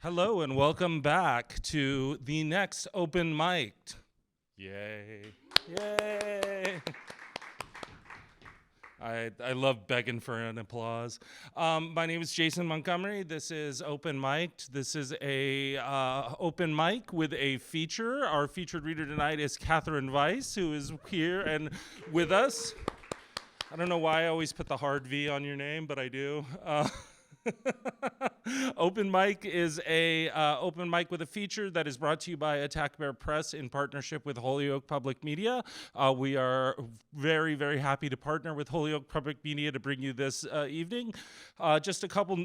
Hello and welcome back to the next open mic. Yay. Yay. I love begging for an applause. My name is Jason Montgomery. This is Open Mic. This is a open mic with a feature. Our featured reader tonight is Catherine Weiss, who is here and with us. I don't know why I always put the hard V on your name, but I do. Open Mic is a open mic with a feature that is brought to you by Attack Bear Press in partnership with Holyoke Public Media. We are very, very happy to partner with Holyoke Public Media to bring you this evening. Just a couple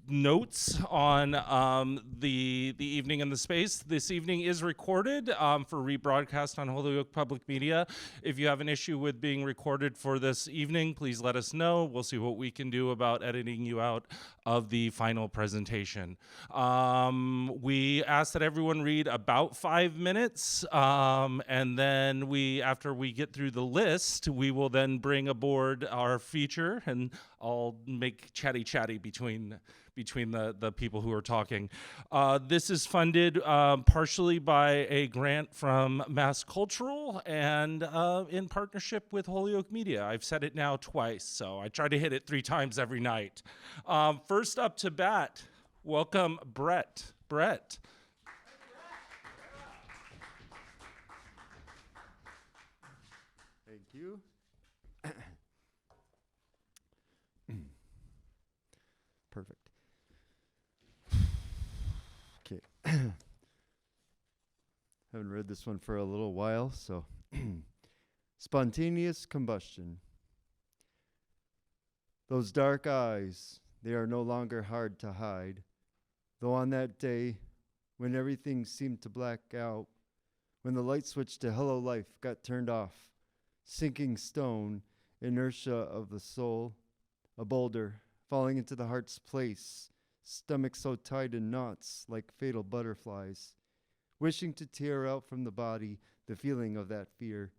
notes on the evening and the space. This evening is recorded for rebroadcast on Holyoke Public Media. If you have an issue with being recorded for this evening, please let us know. We'll see what we can do about editing you out of the final presentation. We ask that everyone read about 5 minutes, and then after we get through the list, we will then bring aboard our feature, and I'll make chatty between the people who are talking. This is funded partially by a grant from Mass Cultural and in partnership with Holyoke Media. I've said it now twice, so I try to hit it 3 times every night. First up to bat, welcome Brett. Brett. Thank you. Perfect. Okay. Haven't read this one for a little while, so spontaneous combustion. Those dark eyes, they are no longer hard to hide. Though on that day, when everything seemed to black out, when the light switch to hello life got turned off, sinking stone, inertia of the soul, a boulder falling into the heart's place, stomach so tied in knots like fatal butterflies, wishing to tear out from the body the feeling of that fear,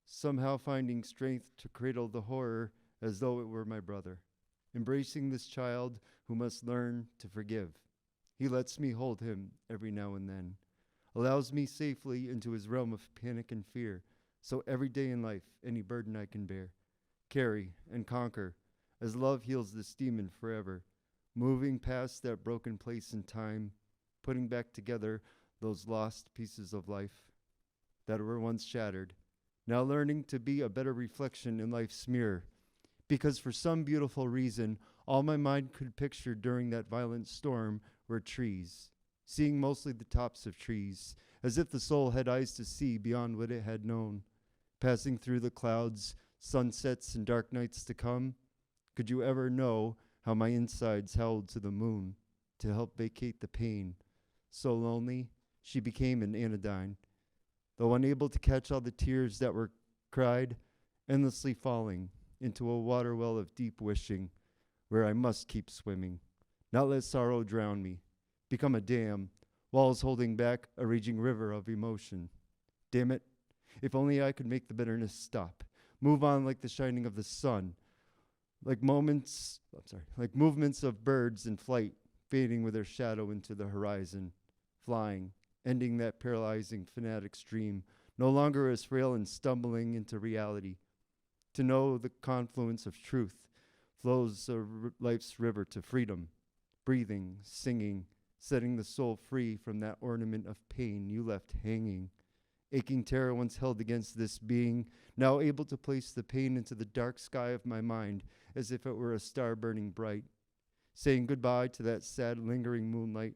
somehow finding strength to cradle the horror as though it were my brother, embracing this child who must learn to forgive. He lets me hold him every now and then, allows me safely into his realm of panic and fear, so every day in life, any burden I can bear, carry and conquer, as love heals this demon forever, moving past that broken place in time, putting back together those lost pieces of life that were once shattered, now learning to be a better reflection in life's mirror, because for some beautiful reason, all my mind could picture during that violent storm were trees, seeing mostly the tops of trees, as if the soul had eyes to see beyond what it had known, passing through the clouds, sunsets, and dark nights to come. Could you ever know how my insides held to the moon to help vacate the pain? So lonely, she became an anodyne, though unable to catch all the tears that were cried, endlessly falling into a water well of deep wishing, where I must keep swimming, not let sorrow drown me, become a dam, walls holding back a raging river of emotion. Damn it, if only I could make the bitterness stop, move on like the shining of the sun, like movements of birds in flight, fading with their shadow into the horizon, flying, ending that paralyzing fanatic stream, no longer as frail and stumbling into reality. To know the confluence of truth flows life's river to freedom, breathing, singing, setting the soul free from that ornament of pain you left hanging. Aching terror once held against this being, now able to place the pain into the dark sky of my mind as if it were a star burning bright, saying goodbye to that sad lingering moonlight,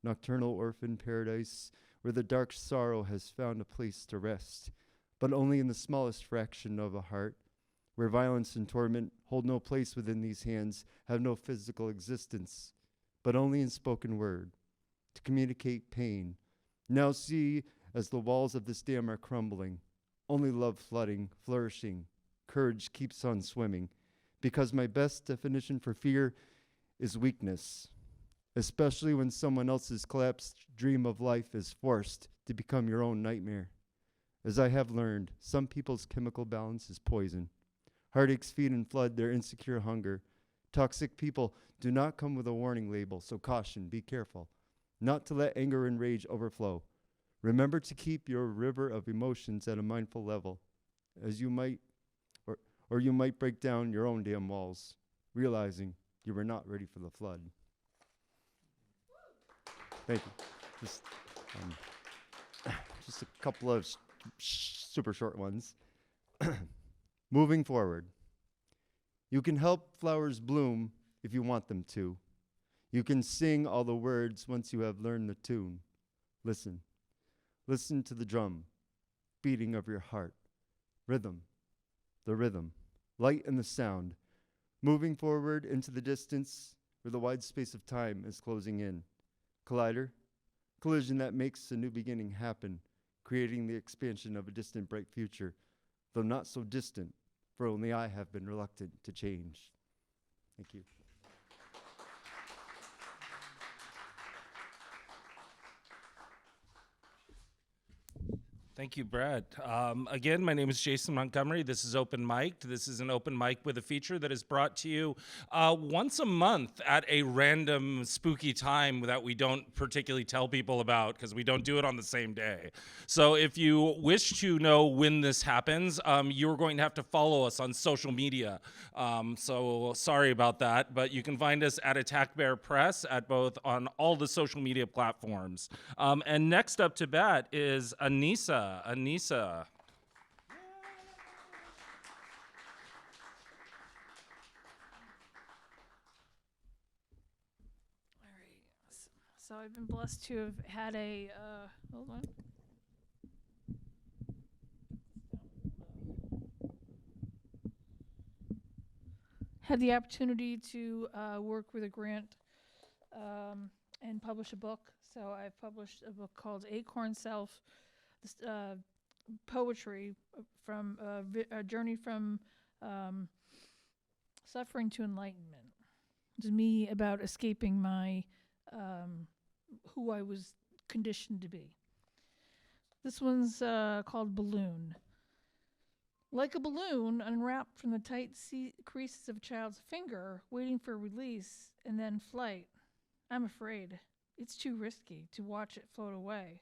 nocturnal orphan paradise where the dark sorrow has found a place to rest, but only in the smallest fraction of a heart, where violence and torment hold no place within these hands, have no physical existence, but only in spoken word, to communicate pain. Now see, as the walls of this dam are crumbling, only love flooding, flourishing, courage keeps on swimming, because my best definition for fear is weakness, especially when someone else's collapsed dream of life is forced to become your own nightmare. As I have learned, some people's chemical balance is poison. Heartaches feed and flood their insecure hunger, Toxic people do not come with a warning label, so caution, be careful. Not to let anger and rage overflow. Remember to keep your river of emotions at a mindful level, as you might, or you might break down your own damn walls, realizing you were not ready for the flood. Thank you. Just a couple of super short ones. Moving forward. You can help flowers bloom if you want them to. You can sing all the words once you have learned the tune. Listen. Listen to the drum, beating of your heart. Rhythm, the rhythm, light in the sound. Moving forward into the distance where the wide space of time is closing in. Collider, collision that makes a new beginning happen, creating the expansion of a distant bright future, though not so distant, for only I have been reluctant to change. Thank you. Thank you, Brad. Again, my name is Jason Montgomery. This is Open Mic. This is an open mic with a feature that is brought to you once a month at a random spooky time that we don't particularly tell people about because we don't do it on the same day. So if you wish to know when this happens, you're going to have to follow us on social media. So sorry about that, but you can find us at Attack Bear Press on all the social media platforms. And next up to bat is Anissa. Anissa. All right. So I've been blessed to have had hold on. Had the opportunity to work with a grant and publish a book. So I've published a book called Acorn Self, poetry from a journey from suffering to enlightenment. It's me about escaping my who I was conditioned to be. This one's called Balloon. Like a balloon unwrapped from the tight creases of a child's finger, waiting for release and then flight. I'm afraid. It's too risky to watch it float away.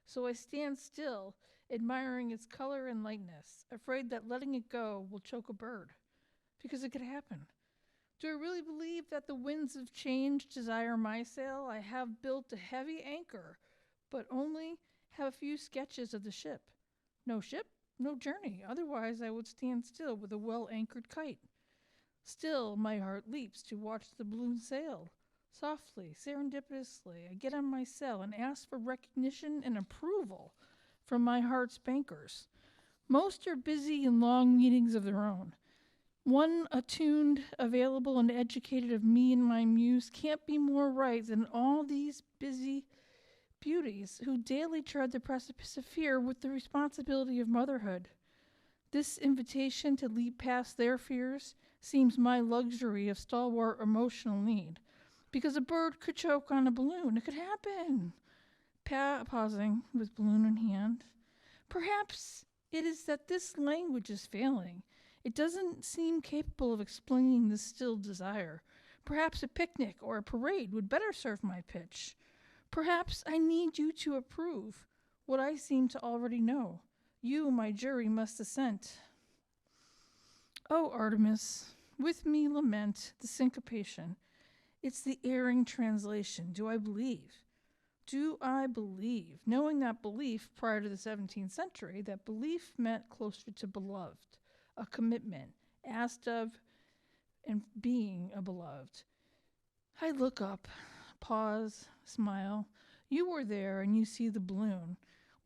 So I stand still, admiring its color and lightness, afraid that letting it go will choke a bird. Because it could happen. Do I really believe that the winds of change desire my sail? I have built a heavy anchor, but only have a few sketches of the ship. No ship, no journey. Otherwise, I would stand still with a well-anchored kite. Still, my heart leaps to watch the balloon sail. Softly, serendipitously, I get on my sail and ask for recognition and approval from my heart's bankers. Most are busy in long meetings of their own. One attuned, available, and educated of me and my muse can't be more right than all these busy beauties who daily tread the precipice of fear with the responsibility of motherhood. This invitation to leap past their fears seems my luxury of stalwart emotional need. Because a bird could choke on a balloon. It could happen. Pausing with balloon in hand. Perhaps it is that this language is failing. It doesn't seem capable of explaining this still desire. Perhaps a picnic or a parade would better serve my pitch. Perhaps I need you to approve what I seem to already know. You, my jury, must assent. Oh, Artemis, with me lament the syncopation. It's the erring translation. Do I believe? Do I believe? Knowing that belief prior to the 17th century, that belief meant closer to beloved, a commitment, asked of and being a beloved. I look up, pause, smile. You were there and you see the balloon.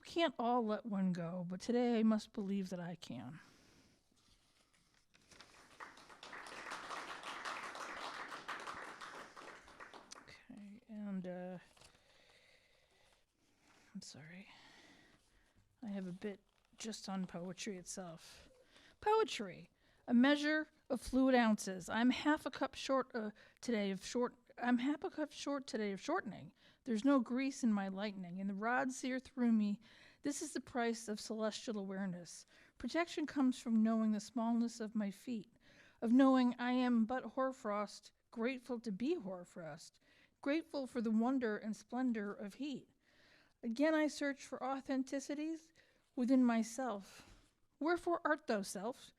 We can't all let one go, but today I must believe that I can. And I'm sorry. I have a bit just on poetry itself. Poetry, a measure of fluid ounces. I'm half a cup short today of shortening. There's no grease in my lightning, and the rods sear through me. This is the price of celestial awareness. Protection comes from knowing the smallness of my feet. of knowing I am but hoarfrost, grateful to be hoarfrost, grateful for the wonder and splendor of heat. Again I search for authenticities within myself. Wherefore art thou, self?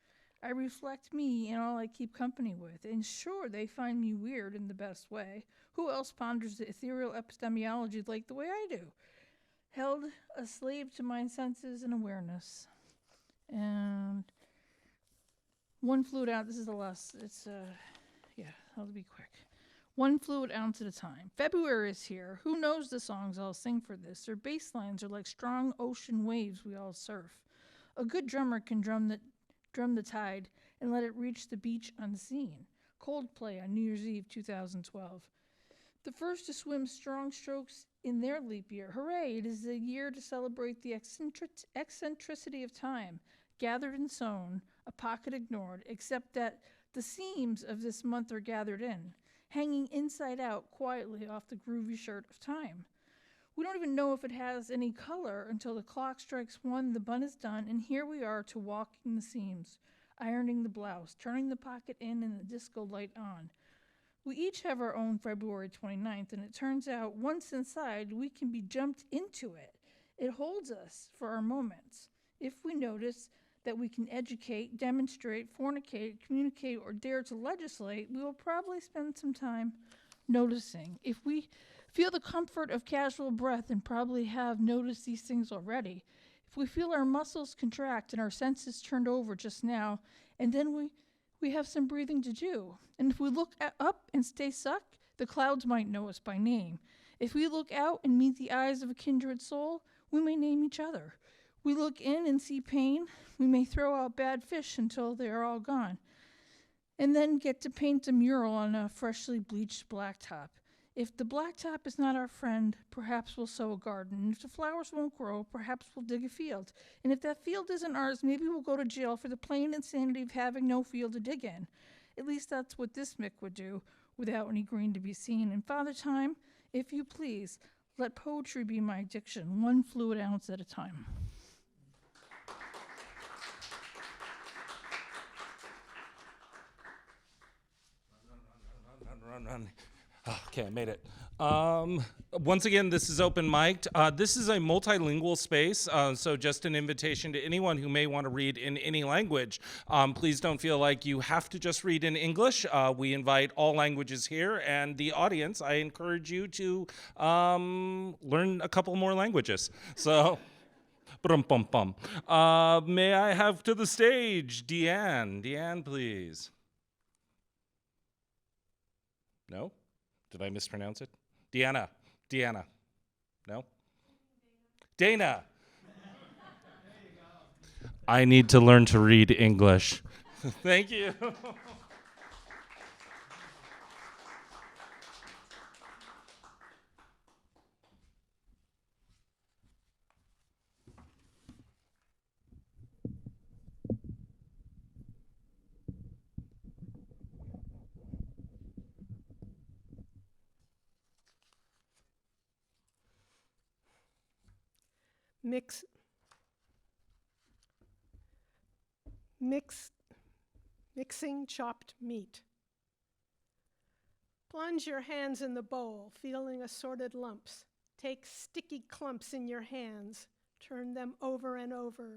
I reflect me and all I keep company with, and sure they find me weird in the best way. Who else ponders the ethereal epistemology like the way I do? Held a slave to my senses and awareness. And one fluid ounce, this is the last, I'll be quick. 1 fluid ounce at a time. February is here. Who knows the songs I'll sing for this? Their bass lines are like strong ocean waves we all surf. A good drummer can drum the tide and let it reach the beach unseen. Coldplay on New Year's Eve 2012. The first to swim strong strokes in their leap year. Hooray, it is a year to celebrate the eccentricity of time, gathered and sown, a pocket ignored, except that the seams of this month are gathered in, hanging inside out quietly off the groovy shirt of time. We don't even know if it has any color until the clock strikes 1, the bun is done, and here we are to walking the seams, ironing the blouse, turning the pocket in and the disco light on. We each have our own February 29th, and it turns out once inside, we can be jumped into it. It holds us for our moments. If we notice that we can educate, demonstrate, fornicate, communicate, or dare to legislate, we will probably spend some time noticing. If we feel the comfort of casual breath and probably have noticed these things already, if we feel our muscles contract and our senses turned over just now, and then we have some breathing to do. And if we look up and stay stuck, the clouds might know us by name. If we look out and meet the eyes of a kindred soul, we may name each other. We look in and see pain. We may throw out bad fish until they are all gone, and then get to paint a mural on a freshly bleached blacktop. If the blacktop is not our friend, perhaps we'll sow a garden. And if the flowers won't grow, perhaps we'll dig a field. And if that field isn't ours, maybe we'll go to jail for the plain insanity of having no field to dig in. At least that's what this Mick would do, without any green to be seen. And Father Time, if you please, let poetry be my addiction, 1 fluid ounce at a time. Run. Okay, I made it. Once again, this is open mic'd. This is a multilingual space, so just an invitation to anyone who may want to read in any language. Please don't feel like you have to just read in English. We invite all languages here, and the audience, I encourage you to learn a couple more languages. So, may I have to the stage Deanne? Deanne, please. No? Did I mispronounce it? Deanna. No? Dana. I need to learn to read English. Thank you. Mixing chopped meat. Plunge your hands in the bowl, feeling assorted lumps. Take sticky clumps in your hands, turn them over and over.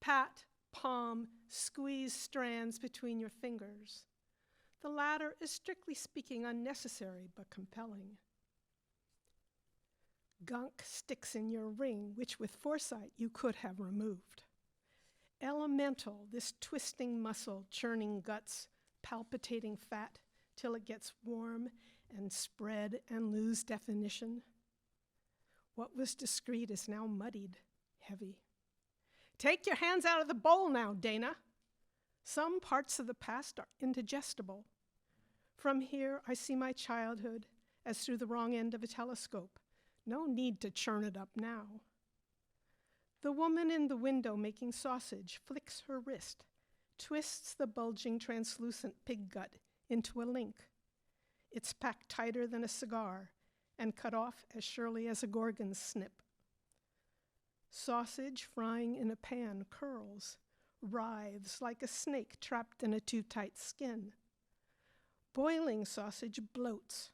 Pat, palm, squeeze strands between your fingers. The latter is strictly speaking unnecessary but compelling. Gunk sticks in your ring, which with foresight you could have removed. Elemental, this twisting muscle, churning guts, palpitating fat till it gets warm and spread and lose definition. What was discreet is now muddied, heavy. Take your hands out of the bowl now, Dana. Some parts of the past are indigestible. From here, I see my childhood as through the wrong end of a telescope. No need to churn it up now. The woman in the window making sausage flicks her wrist, twists the bulging translucent pig gut into a link. It's packed tighter than a cigar and cut off as surely as a gorgon's snip. Sausage frying in a pan curls, writhes like a snake trapped in a too tight skin. Boiling sausage bloats.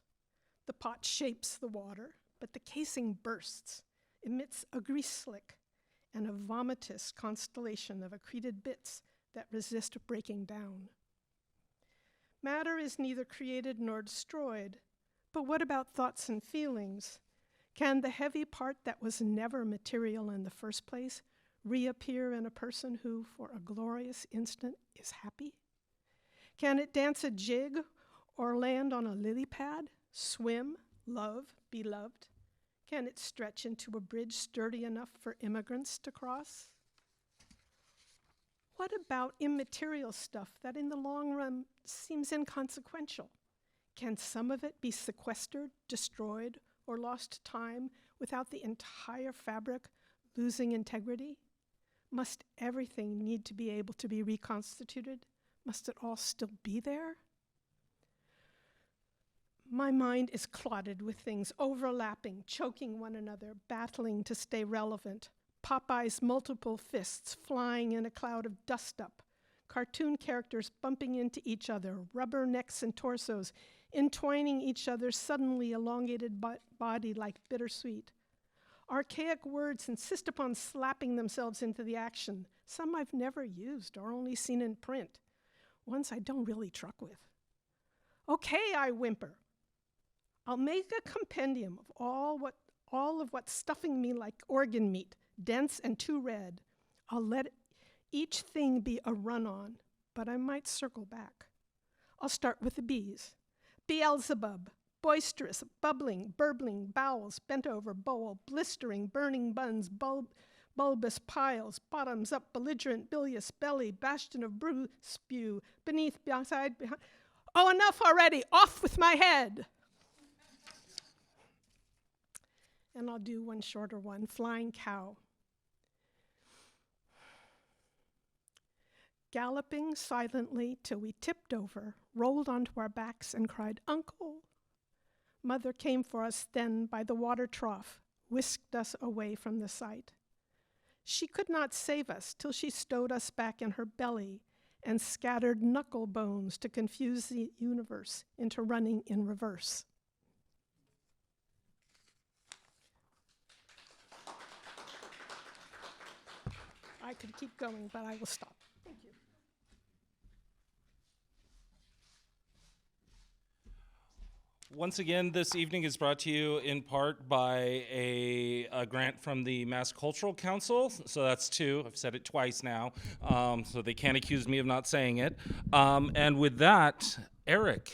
The pot shapes the water, but the casing bursts, emits a grease slick and a vomitous constellation of accreted bits that resist breaking down. Matter is neither created nor destroyed, but what about thoughts and feelings? Can the heavy part that was never material in the first place reappear in a person who, for a glorious instant, is happy? Can it dance a jig or land on a lily pad, swim, love, be loved? Can it stretch into a bridge sturdy enough for immigrants to cross? What about immaterial stuff that in the long run seems inconsequential? Can some of it be sequestered, destroyed, or lost to time without the entire fabric losing integrity? Must everything need to be able to be reconstituted? Must it all still be there? My mind is clotted with things overlapping, choking one another, battling to stay relevant. Popeye's multiple fists flying in a cloud of dust-up. Cartoon characters bumping into each other, rubber necks and torsos, entwining each other's suddenly elongated body like bittersweet. Archaic words insist upon slapping themselves into the action. Some I've never used or only seen in print. Ones I don't really truck with. Okay, I whimper. I'll make a compendium of all of what's stuffing me like organ meat, dense and too red. I'll let each thing be a run-on, but I might circle back. I'll start with the B's. Beelzebub, boisterous, bubbling, burbling, bowels, bent over bowl, blistering, burning buns, bulbous piles, bottoms up, belligerent, bilious belly, bastion of brew spew, beneath, beside, behind. Oh, enough already, off with my head. And I'll do one shorter one, flying cow. Galloping silently till we tipped over, rolled onto our backs and cried, "Uncle!" Mother came for us then by the water trough, whisked us away from the sight. She could not save us till she stowed us back in her belly and scattered knuckle bones to confuse the universe into running in reverse. I could keep going, but I will stop. Thank you. Once again, this evening is brought to you in part by a grant from the Mass Cultural Council. So that's two. I've said it twice now, so they can't accuse me of not saying it. And with that, Eric.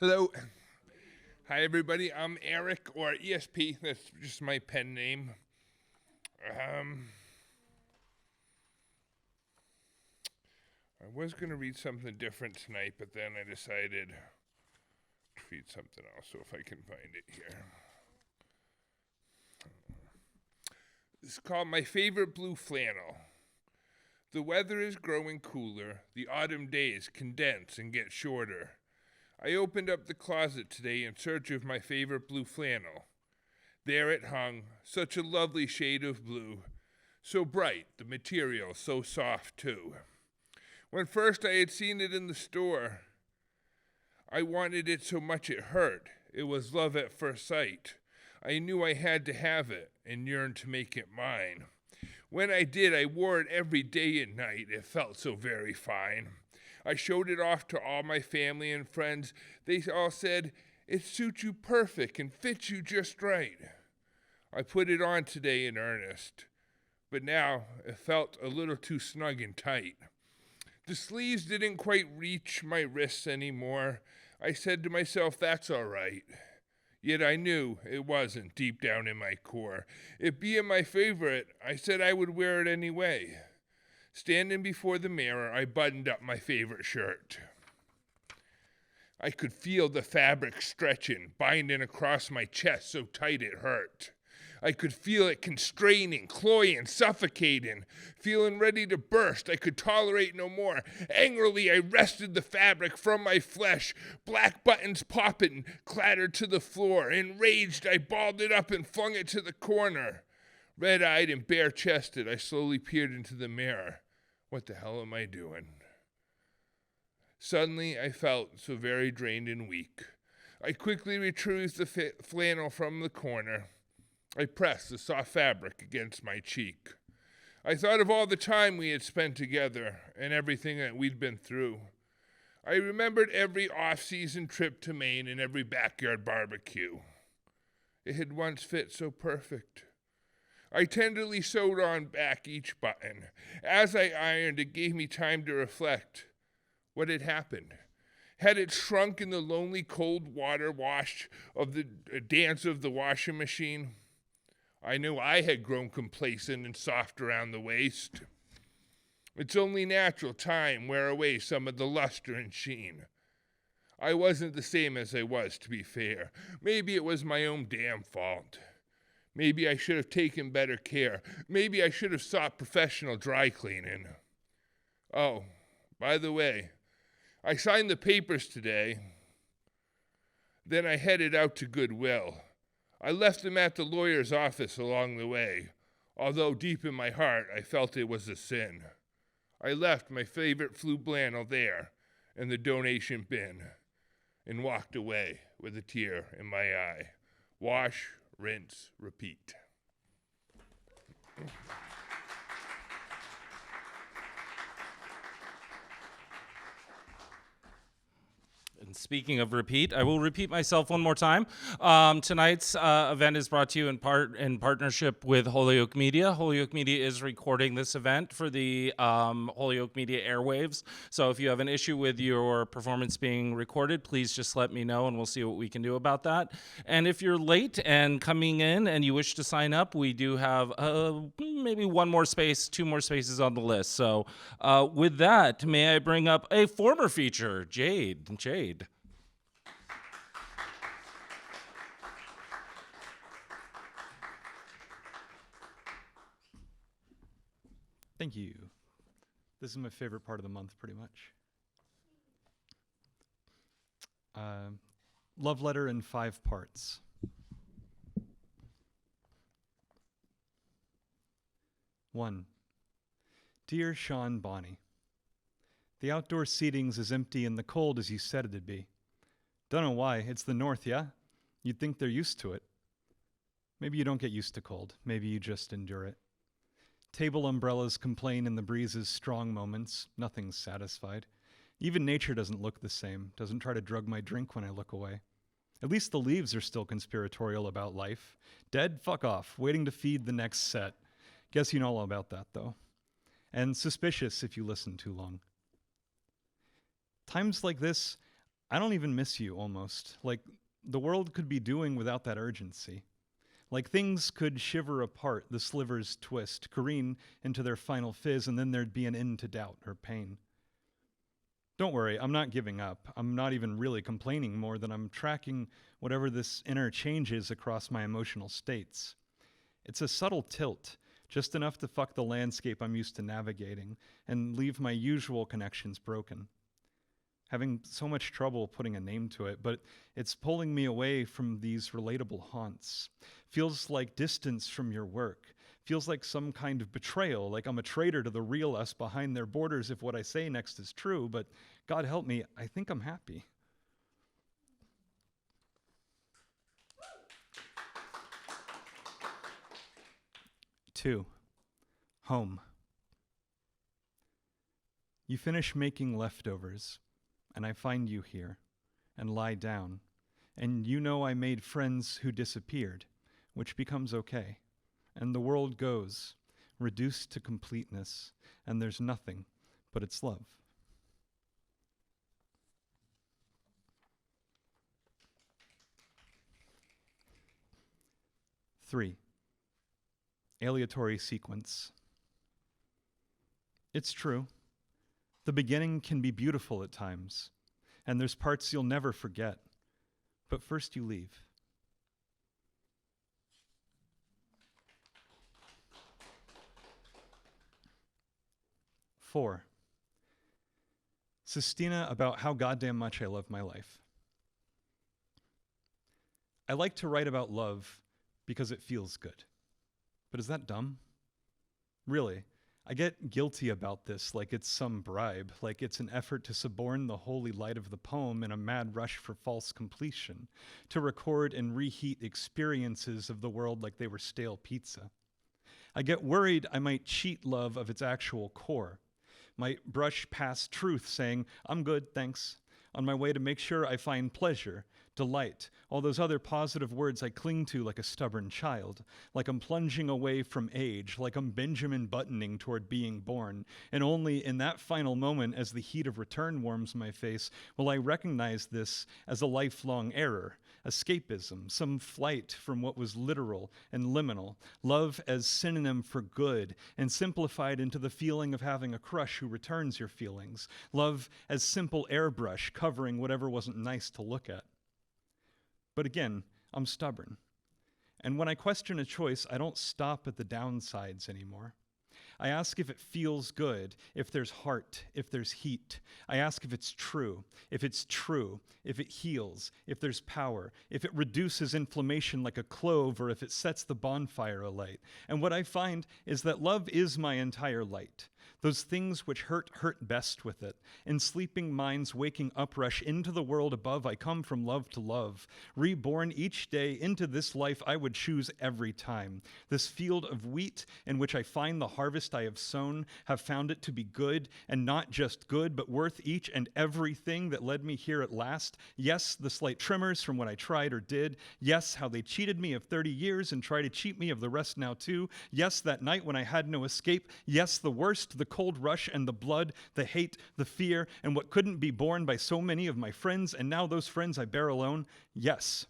Hello. Hi, everybody. I'm Eric, or ESP. That's just my pen name. I was going to read something different tonight, but then I decided to read something else, so if I can find it here. It's called My Favorite Blue Flannel. The weather is growing cooler. The autumn days condense and get shorter. I opened up the closet today in search of my favorite blue flannel. There it hung, such a lovely shade of blue, so bright, the material so soft too. When first I had seen it in the store, I wanted it so much it hurt. It was love at first sight. I knew I had to have it and yearned to make it mine. When I did, I wore it every day and night. It felt so very fine. I showed it off to all my family and friends. They all said, "It suits you perfect and fits you just right." I put it on today in earnest, but now it felt a little too snug and tight. The sleeves didn't quite reach my wrists anymore. I said to myself, that's all right. Yet I knew it wasn't deep down in my core. It being my favorite, I said I would wear it anyway. Standing before the mirror, I buttoned up my favorite shirt. I could feel the fabric stretching, binding across my chest so tight it hurt. I could feel it constraining, cloying, suffocating, feeling ready to burst. I could tolerate no more. Angrily, I wrested the fabric from my flesh. Black buttons popping, clattered to the floor. Enraged, I balled it up and flung it to the corner. Red-eyed and bare-chested, I slowly peered into the mirror. What the hell am I doing? Suddenly, I felt so very drained and weak. I quickly retrieved the flannel from the corner. I pressed the soft fabric against my cheek. I thought of all the time we had spent together and everything that we'd been through. I remembered every off-season trip to Maine and every backyard barbecue. It had once fit so perfect. I tenderly sewed on back each button. As I ironed, it gave me time to reflect. What had happened? Had it shrunk in the lonely cold water wash of the dance of the washing machine? I knew I had grown complacent and soft around the waist. It's only natural time wear away some of the luster and sheen. I wasn't the same as I was, to be fair. Maybe it was my own damn fault. Maybe I should have taken better care. Maybe I should have sought professional dry cleaning. Oh, by the way, I signed the papers today. Then I headed out to Goodwill. I left them at the lawyer's office along the way, although deep in my heart I felt it was a sin. I left my favorite flu flannel there in the donation bin and walked away with a tear in my eye. Wash, rinse, repeat. And speaking of repeat, I will repeat myself one more time. Tonight's event is brought to you in partnership with Holyoke Media. Holyoke Media is recording this event for the Holyoke Media airwaves. So if you have an issue with your performance being recorded, please just let me know and we'll see what we can do about that. And if you're late and coming in and you wish to sign up, we do have maybe one more space, two more spaces on the list. So with that, may I bring up a former feature, Jade. Thank you. This is my favorite part of the month, pretty much. Love letter in 5 parts. One, dear Sean Bonney, the outdoor seating's as empty and the cold as you said it'd be. Don't know why, it's the north, yeah? You'd think they're used to it. Maybe you don't get used to cold, maybe you just endure it. Table umbrellas complain in the breeze's strong moments, nothing's satisfied. Even nature doesn't look the same, doesn't try to drug my drink when I look away. At least the leaves are still conspiratorial about life. Dead? Fuck off, waiting to feed the next set. Guess you know all about that, though. And suspicious if you listen too long. Times like this, I don't even miss you, almost. Like, the world could be doing without that urgency. Like things could shiver apart, the slivers twist, careen into their final fizz, and then there'd be an end to doubt or pain. Don't worry, I'm not giving up. I'm not even really complaining more than I'm tracking whatever this inner change is across my emotional states. It's a subtle tilt, just enough to fuck the landscape I'm used to navigating and leave my usual connections broken. Having so much trouble putting a name to it, but it's pulling me away from these relatable haunts. Feels like distance from your work. Feels like some kind of betrayal, like I'm a traitor to the real us behind their borders if what I say next is true, but God help me, I think I'm happy. Two, home. You finish making leftovers, and I find you here, and lie down, and you know I made friends who disappeared, which becomes okay, and the world goes, reduced to completeness, and there's nothing but its love. Three, aleatory sequence. It's true. The beginning can be beautiful at times, and there's parts you'll never forget. But first you leave. Four, Sistina about how goddamn much I love my life. I like to write about love because it feels good. But is that dumb? Really, I get guilty about this like it's some bribe, like it's an effort to suborn the holy light of the poem in a mad rush for false completion, to record and reheat experiences of the world like they were stale pizza. I get worried I might cheat love of its actual core, might brush past truth saying, I'm good, thanks, on my way to make sure I find pleasure, delight, all those other positive words I cling to like a stubborn child, like I'm plunging away from age, like I'm Benjamin buttoning toward being born, and only in that final moment as the heat of return warms my face will I recognize this as a lifelong error, escapism, some flight from what was literal and liminal, love as synonym for good, and simplified into the feeling of having a crush who returns your feelings, love as simple airbrush covering whatever wasn't nice to look at. But again, I'm stubborn. And when I question a choice, I don't stop at the downsides anymore. I ask if it feels good, if there's heart, if there's heat. I ask if it's true, if it heals, if there's power, if it reduces inflammation like a clove, or if it sets the bonfire alight. And what I find is that love is my entire light. Those things which hurt best with it. In sleeping minds waking uprush into the world above, I come from love to love, reborn each day into this life I would choose every time. This field of wheat in which I find the harvest I have sown, have found it to be good, and not just good, but worth each and everything that led me here at last. Yes, the slight tremors from what I tried or did. Yes, how they cheated me of 30 years and try to cheat me of the rest now too. Yes, that night when I had no escape. Yes, the worst, the cold rush and the blood, the hate, the fear, and what couldn't be borne by so many of my friends, and now those friends I bear alone. Yes,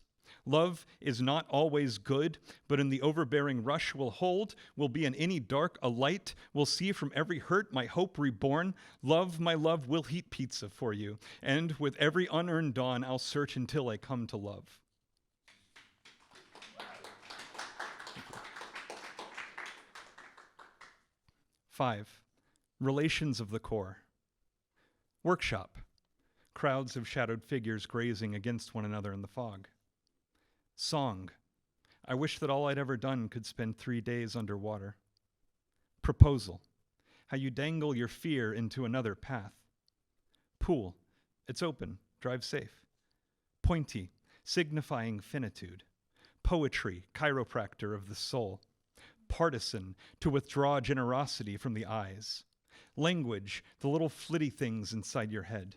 love is not always good, but in the overbearing rush will hold, will be in any dark a light, will see from every hurt my hope reborn. Love, my love, will heat pizza for you, and with every unearned dawn I'll search until I come to love. 5, relations of the core. Workshop, crowds of shadowed figures grazing against one another in the fog. Song, I wish that all I'd ever done could spend 3 days underwater. Proposal, how you dangle your fear into another path. Pool, it's open, drive safe. Pointy, signifying finitude. Poetry, chiropractor of the soul. Partisan, to withdraw generosity from the eyes. Language, the little flitty things inside your head.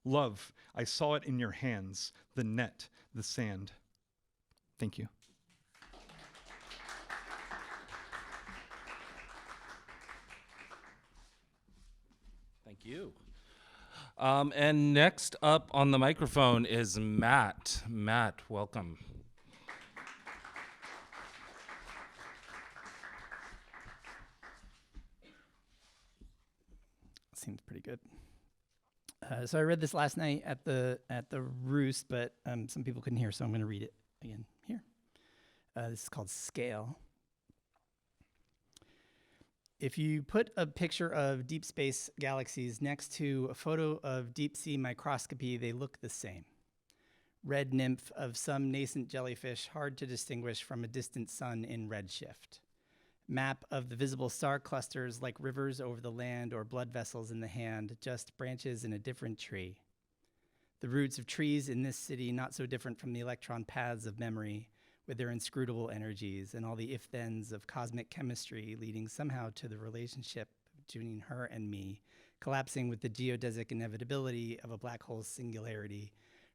Love, I saw it in your hands, the net, the sand. Thank you. Thank you. And next up on the microphone is Matt. Matt, welcome. Seems pretty good. So I read this last night at the Roost, but some people couldn't hear, so I'm going to read it again here. This is called Scale. If you put a picture of deep space galaxies next to a photo of deep sea microscopy, they look the same. Red nymph of some nascent jellyfish, hard to distinguish from a distant sun in redshift. Map of the visible star clusters like rivers over the land or blood vessels in the hand, just branches in a different tree. The roots of trees in this city not so different from the electron paths of memory, with their inscrutable energies and all the if-thens of cosmic chemistry leading somehow to the relationship between her and me, collapsing with the geodesic inevitability of a black hole's singularity,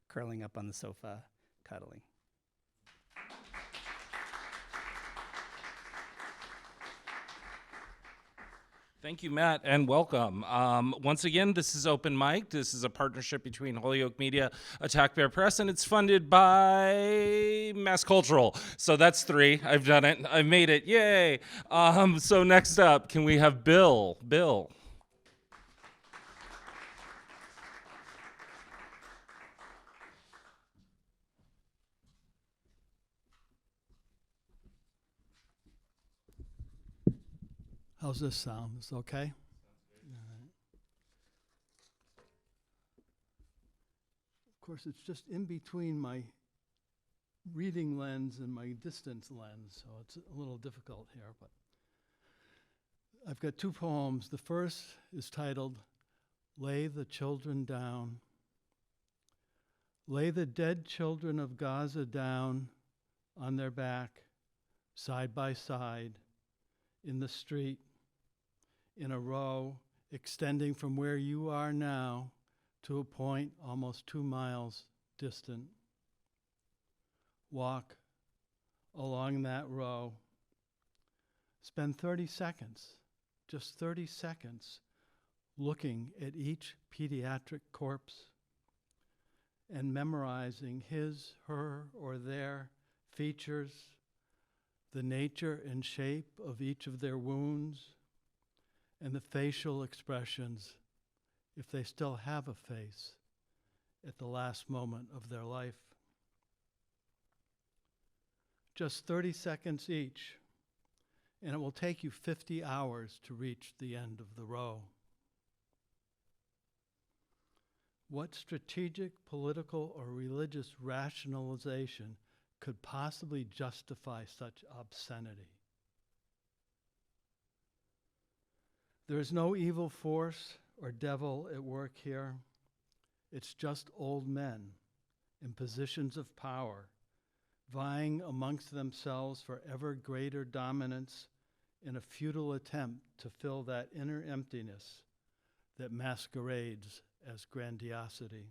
curling up on the sofa, cuddling. Thank you, Matt, and welcome. Once again, this is Open Mic. This is a partnership between Holyoke Media, Attack Bear Press, and it's funded by Mass Cultural. So that's 3. I've done it. I made it. Yay. So next up, can we have Bill? Bill. How's this sound? Is it okay? All right. Of course, it's just in between my reading lens and my distance lens, so it's a little difficult here, but I've got two poems. The first is titled, Lay the Children Down. Lay the dead children of Gaza down on their back, side by side, in the street, in a row, extending from where you are now to a point almost 2 miles distant. Walk along that row. Spend 30 seconds, just 30 seconds, looking at each pediatric corpse and memorizing his, her, or their features, the nature and shape of each of their wounds, and the facial expressions, if they still have a face, at the last moment of their life. Just 30 seconds each, and it will take you 50 hours to reach the end of the row. What strategic, political, or religious rationalization could possibly justify such obscenity? There is no evil force or devil at work here. It's just old men in positions of power, vying amongst themselves for ever greater dominance in a futile attempt to fill that inner emptiness that masquerades as grandiosity.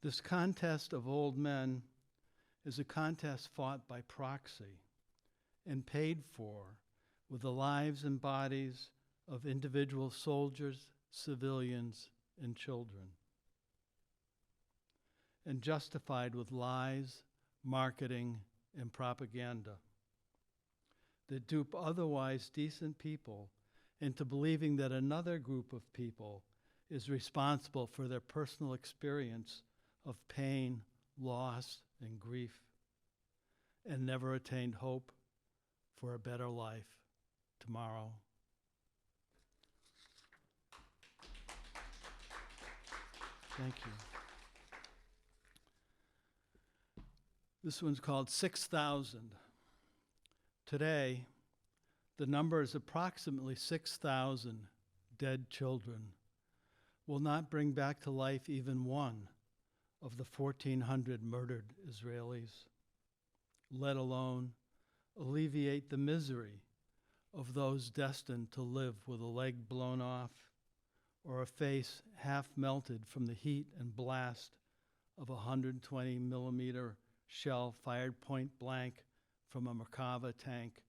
This contest of old men is a contest fought by proxy and paid for with the lives and bodies of individual soldiers, civilians, and children, and justified with lies, marketing, and propaganda that dupe otherwise decent people into believing that another group of people is responsible for their personal experience of pain, loss, and grief, and never attained hope for a better life tomorrow. Thank you. This one's called 6,000. Today, the number is approximately 6,000 dead children will not bring back to life even one of the 1,400 murdered Israelis, let alone alleviate the misery of those destined to live with a leg blown off or a face half melted from the heat and blast of a 120 millimeter shell fired point blank from a Merkava tank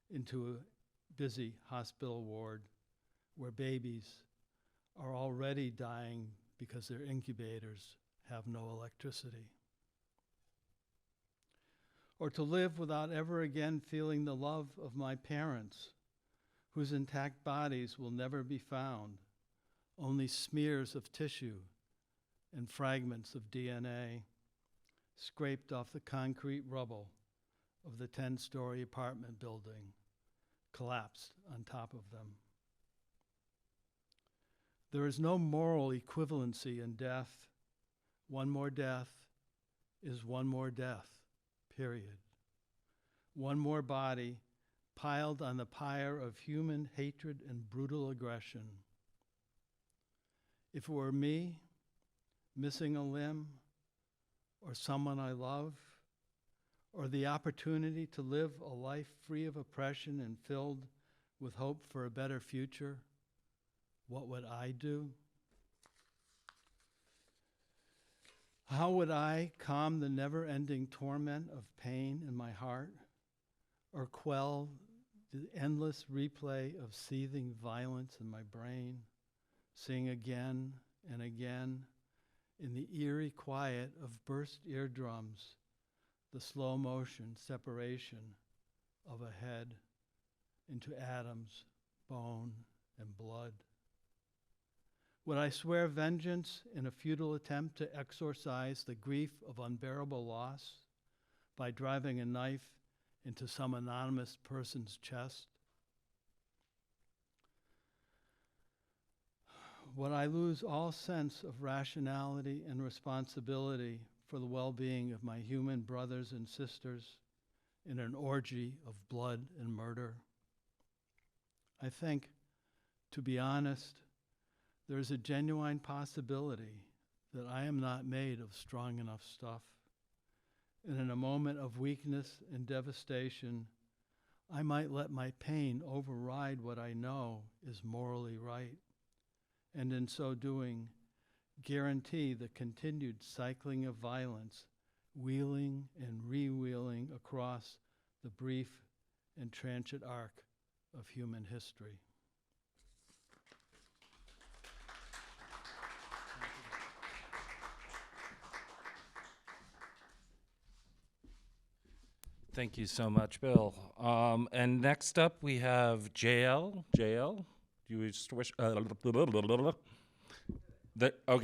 into a busy hospital ward where babies are already dying because their incubators have no electricity. Or to live without ever again feeling the love of my parents, whose intact bodies will never be found, only smears of tissue and fragments of DNA scraped off the concrete rubble of the 10-story apartment building, collapsed on top of them. There is no moral equivalency in death. One more death is one more death, period. One more body piled on the pyre of human hatred and brutal aggression. If it were me, missing a limb, or someone I love, or the opportunity to live a life free of oppression and filled with hope for a better future, what would I do? How would I calm the never-ending torment of pain in my heart, or quell the endless replay of seething violence in my brain, seeing again and again in the eerie quiet of burst eardrums the slow motion separation of a head into atoms, bone, and blood? Would I swear vengeance in a futile attempt to exorcise the grief of unbearable loss by driving a knife into some anonymous person's chest? Would I lose all sense of rationality and responsibility for the well-being of my human brothers and sisters in an orgy of blood and murder? I think, to be honest, there is a genuine possibility that I am not made of strong enough stuff. And in a moment of weakness and devastation, I might let my pain override what I know is morally right, and in so doing, guarantee the continued cycling of violence, wheeling and re-wheeling across the brief and transient arc of human history. Thank you so much, Bill. And next up, we have JL. JL, do you just wish? Okay,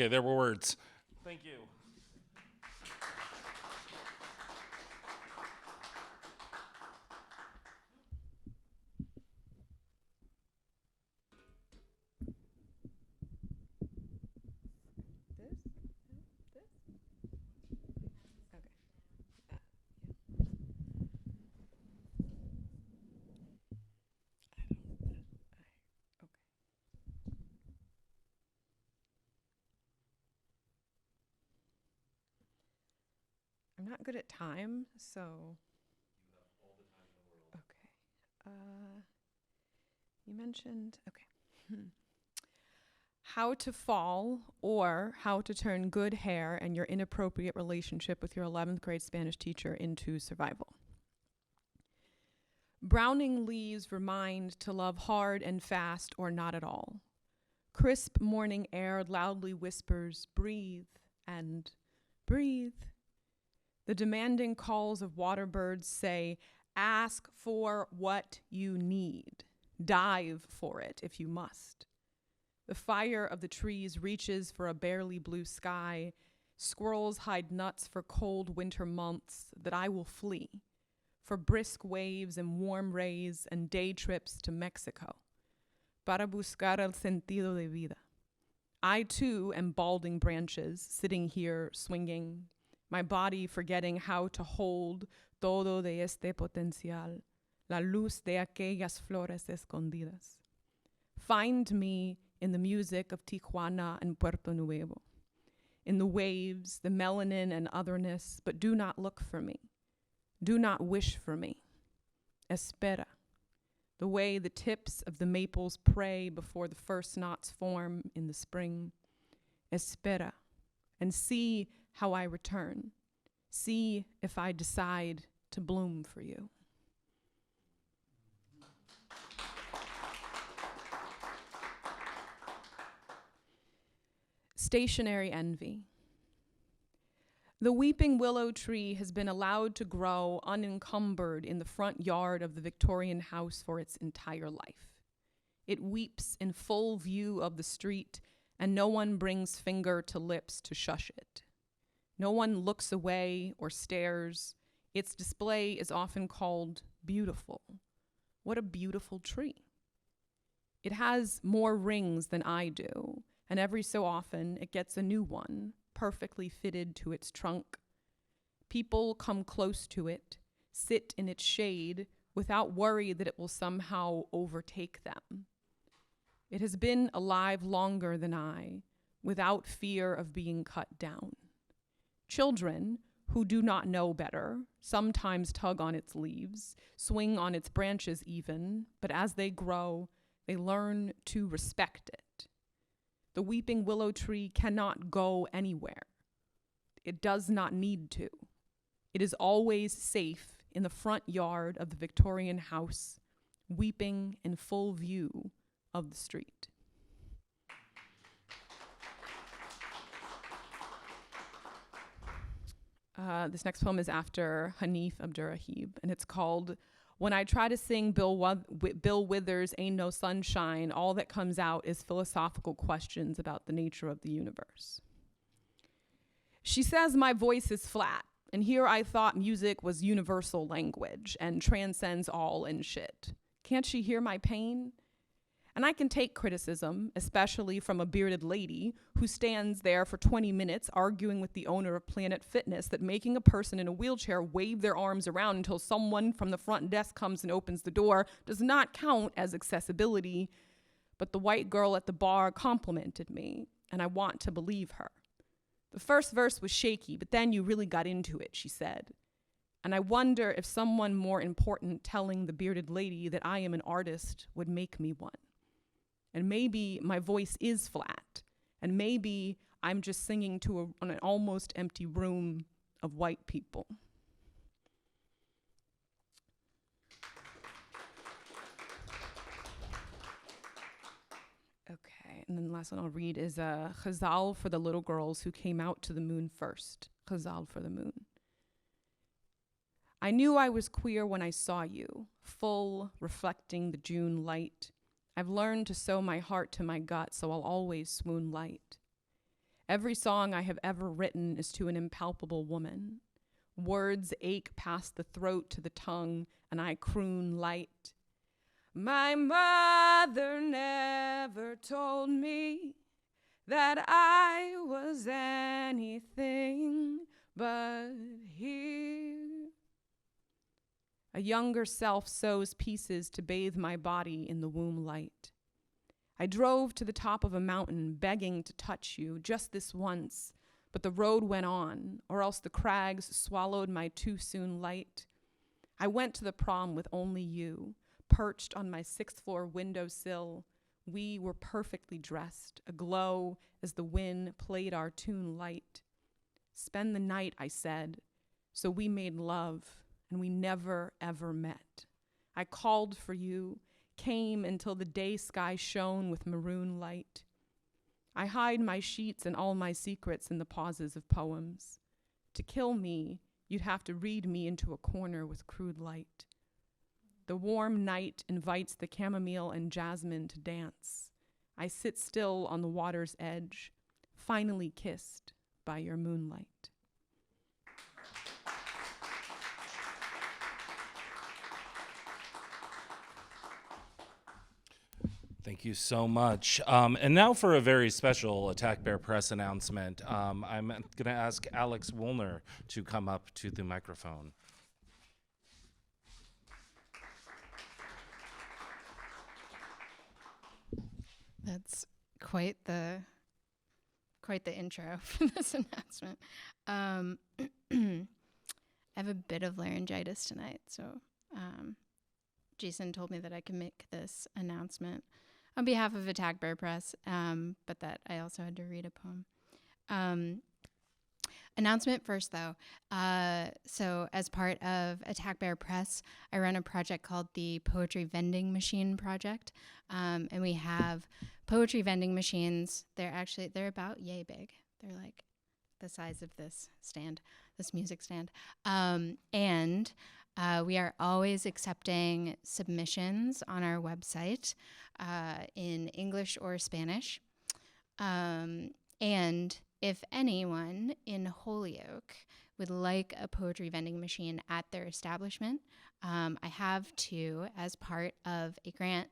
there were words. Thank you. I'm not good at time, so. You have all the time in the world. Okay. You mentioned, okay. How to fall or how to turn good hair and your inappropriate relationship with your 11th grade Spanish teacher into survival. Browning leaves remind to love hard and fast or not at all. Crisp morning air loudly whispers, breathe and breathe. The demanding calls of water birds say, ask for what you need. Dive for it if you must. The fire of the trees reaches for a barely blue sky. Squirrels hide nuts for cold winter months that I will flee, for brisk waves and warm rays and day trips to Mexico. Para buscar el sentido de vida. I too am balding branches, sitting here swinging, my body forgetting how to hold todo de este potencial, la luz de aquellas flores escondidas. Find me in the music of Tijuana and Puerto Nuevo, in the waves, the melanin and otherness, but do not look for me. Do not wish for me. Espera, the way the tips of the maples pray before the first knots form in the spring. Espera, and see how I return. See if I decide to bloom for you. Stationary envy. The weeping willow tree has been allowed to grow unencumbered in the front yard of the Victorian house for its entire life. It weeps in full view of the street, and no one brings finger to lips to shush it. No one looks away or stares. Its display is often called beautiful. What a beautiful tree. It has more rings than I do, and every so often it gets a new one, perfectly fitted to its trunk. People come close to it, sit in its shade, without worry that it will somehow overtake them. It has been alive longer than I, without fear of being cut down. Children, who do not know better, sometimes tug on its leaves, swing on its branches even, but as they grow, they learn to respect it. The weeping willow tree cannot go anywhere. It does not need to. It is always safe in the front yard of the Victorian house, weeping in full view of the street. This next poem is after Hanif Abdurrahib, and it's called When I Try to Sing Bill Withers' Ain't No Sunshine, all that comes out is philosophical questions about the nature of the universe. She says my voice is flat, And here I thought music was universal language and transcends all and shit. Can't she hear my pain? And I can take criticism, especially from a bearded lady who stands there for 20 minutes arguing with the owner of Planet Fitness that making a person in a wheelchair wave their arms around until someone from the front desk comes and opens the door does not count as accessibility. But the white girl at the bar complimented me, and I want to believe her. The first verse was shaky, but then you really got into it, she said. And I wonder if someone more important telling the bearded lady that I am an artist would make me one. And maybe my voice is flat, and maybe I'm just singing to an almost empty room of white people. Okay, and then the last one I'll read is a Chazal for the little girls who came out to the moon first. Chazal for the moon. I knew I was queer when I saw you, full, reflecting the June light. I've learned to sew my heart to my gut, so I'll always swoon light. Every song I have ever written is to an impalpable woman. Words ache past the throat to the tongue, and I croon light. My mother never told me that I was anything but here. A younger self sews pieces to bathe my body in the womb light. I drove to the top of a mountain begging to touch you just this once, but the road went on, or else the crags swallowed my too soon light. I went to the prom with only you, perched on my 6th floor windowsill. We were perfectly dressed, aglow as the wind played our tune light. Spend the night, I said, so we made love. And we never, ever met. I called for you, came until the day sky shone with maroon light. I hide my sheets and all my secrets in the pauses of poems. To kill me, you'd have to read me into a corner with crude light. The warm night invites the chamomile and jasmine to dance. I sit still on the water's edge, finally kissed by your moonlight. Thank you so much. And now for a very special Attack Bear Press announcement. I'm going to ask Alex Woolner to come up to the microphone. That's quite the intro for this announcement. I have a bit of laryngitis tonight, so Jason told me that I could make this announcement on behalf of Attack Bear Press, but that I also had to read a poem. Announcement first, though. So as part of Attack Bear Press, I run a project called the Poetry Vending Machine Project, and we have poetry vending machines. They're about yay big. They're like the size of this music stand. And we are always accepting submissions on our website in English or Spanish. And if anyone in Holyoke would like a poetry vending machine at their establishment, I have two as part of a grant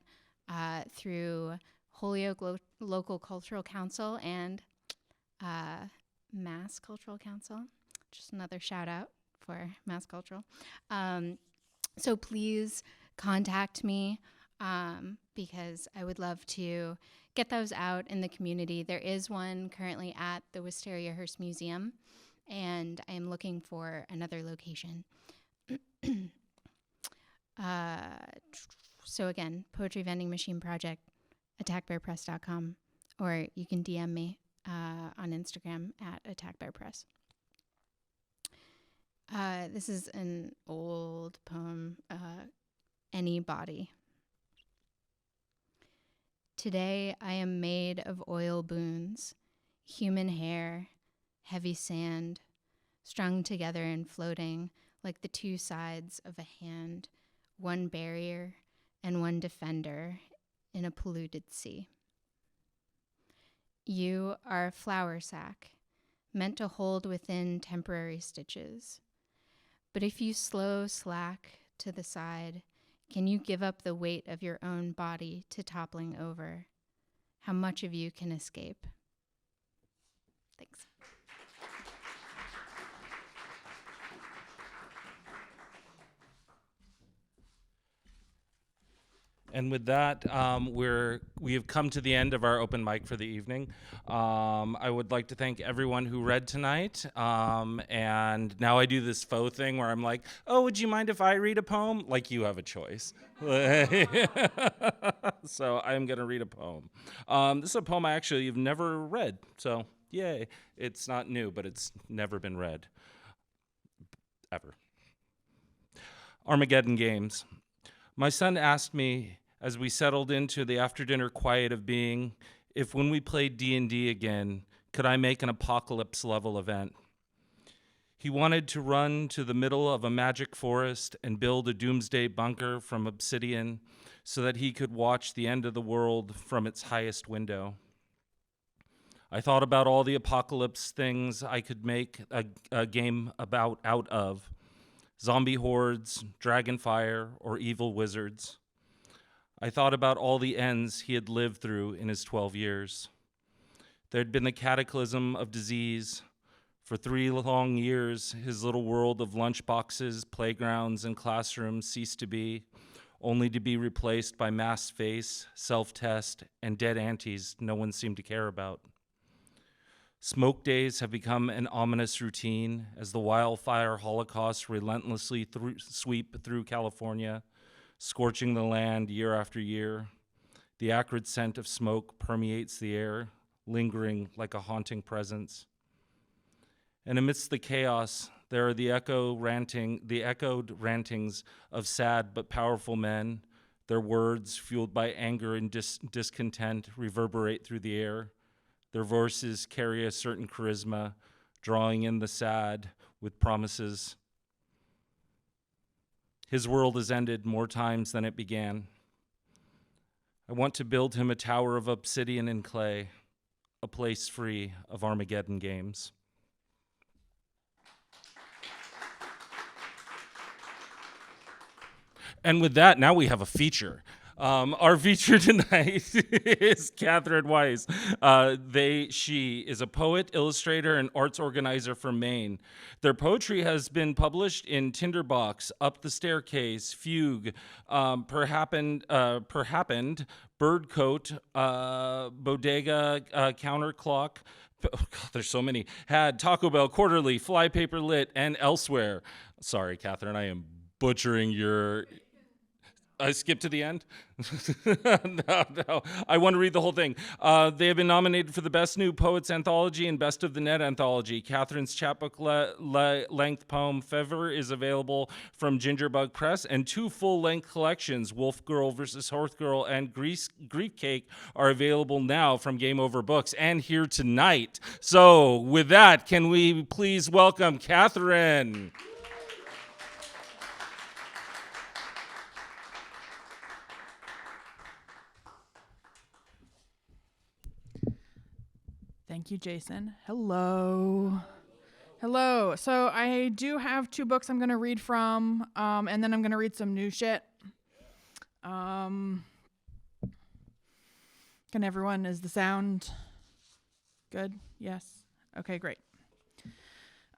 through Holyoke Local Cultural Council and Mass Cultural Council. Just another shout out for Mass Cultural. So please contact me because I would love to get those out in the community. There is one currently at the Wisteria Hearst Museum, and I am looking for another location. So again, Poetry Vending Machine Project, attackbearpress.com, or you can DM me on Instagram at attackbearpress. This is an old poem, Any Body. Today I am made of oil boons, human hair, heavy sand, strung together and floating like the two sides of a hand, one barrier and one defender in a polluted sea. You are a flour sack, meant to hold within temporary stitches, But if you slow slack to the side, can you give up the weight of your own body to toppling over? How much of you can escape? Thanks. And with that, we have come to the end of our open mic for the evening. I would like to thank everyone who read tonight. And now I do this faux thing where I'm like, oh, would you mind if I read a poem? Like you have a choice. So I'm going to read a poem. This is a poem I actually have never read. So yay. It's not new, but it's never been read. Ever. Armageddon Games. My son asked me, as we settled into the after-dinner quiet of being, if when we played D&D again, could I make an apocalypse-level event? He wanted to run to the middle of a magic forest and build a doomsday bunker from obsidian so that he could watch the end of the world from its highest window. I thought about all the apocalypse things I could make a game out of. Zombie hordes, dragon fire, or evil wizards. I thought about all the ends he had lived through in his 12 years. There had been the cataclysm of disease. For 3 long years, his little world of lunchboxes, playgrounds, and classrooms ceased to be, only to be replaced by mass face, self-test, and dead aunties no one seemed to care about. Smoke days have become an ominous routine as the wildfire holocaust relentlessly sweep through California, scorching the land year after year. The acrid scent of smoke permeates the air, lingering like a haunting presence. And amidst the chaos, there are the echoed rantings of sad but powerful men. Their words, fueled by anger and discontent, reverberate through the air. Their voices carry a certain charisma, drawing in the sad with promises. His world has ended more times than it began. I want to build him a tower of obsidian and clay, a place free of Armageddon games. And with that, now we have a feature. Our feature tonight is Catherine Weiss. She is a poet, illustrator, and arts organizer from Maine. Their poetry has been published in Tinderbox, Up the Staircase, Fugue, Perhappened, Birdcoat, Bodega, Counterclock. Oh God, there's so many. Had Taco Bell, Quarterly, Flypaper Lit, and elsewhere. Sorry, Catherine, I am butchering your... I skipped to the end? No. I want to read the whole thing. They have been nominated for the Best New Poets Anthology and Best of the Net Anthology. Catherine's chapbook length poem, Fever, is available from Gingerbug Press, and 2 full-length collections, Wolf Girl vs. Horse Girl and Grief Cake, are available now from Game Over Books and here tonight. So with that, can we please welcome Catherine? Thank you, Jason. Hello. Hello. So I do have 2 books I'm going to read from, and then I'm going to read some new shit. Can everyone, is the sound good? Yes? Okay, great.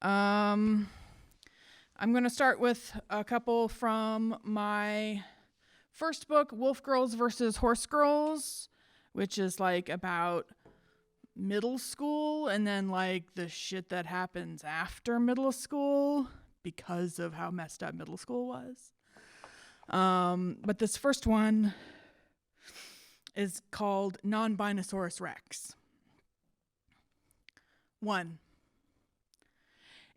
I'm going to start with a couple from my first book, Wolf Girls versus Horse Girls, which is like about middle school and then like the shit that happens after middle school because of how messed up middle school was. But this first one is called Non-Binosaurus Rex. 1.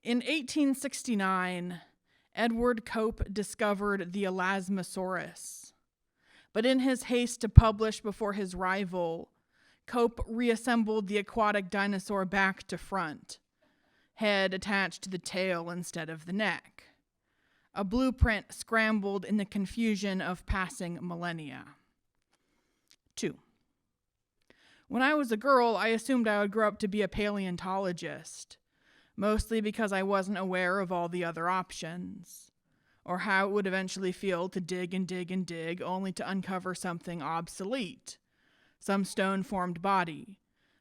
In 1869, Edward Cope discovered the Elasmosaurus. But in his haste to publish before his rival, Cope reassembled the aquatic dinosaur back to front, head attached to the tail instead of the neck. A blueprint scrambled in the confusion of passing millennia. 2. When I was a girl, I assumed I would grow up to be a paleontologist. mostly because I wasn't aware of all the other options, or how it would eventually feel to dig and dig and dig only to uncover something obsolete, some stone-formed body,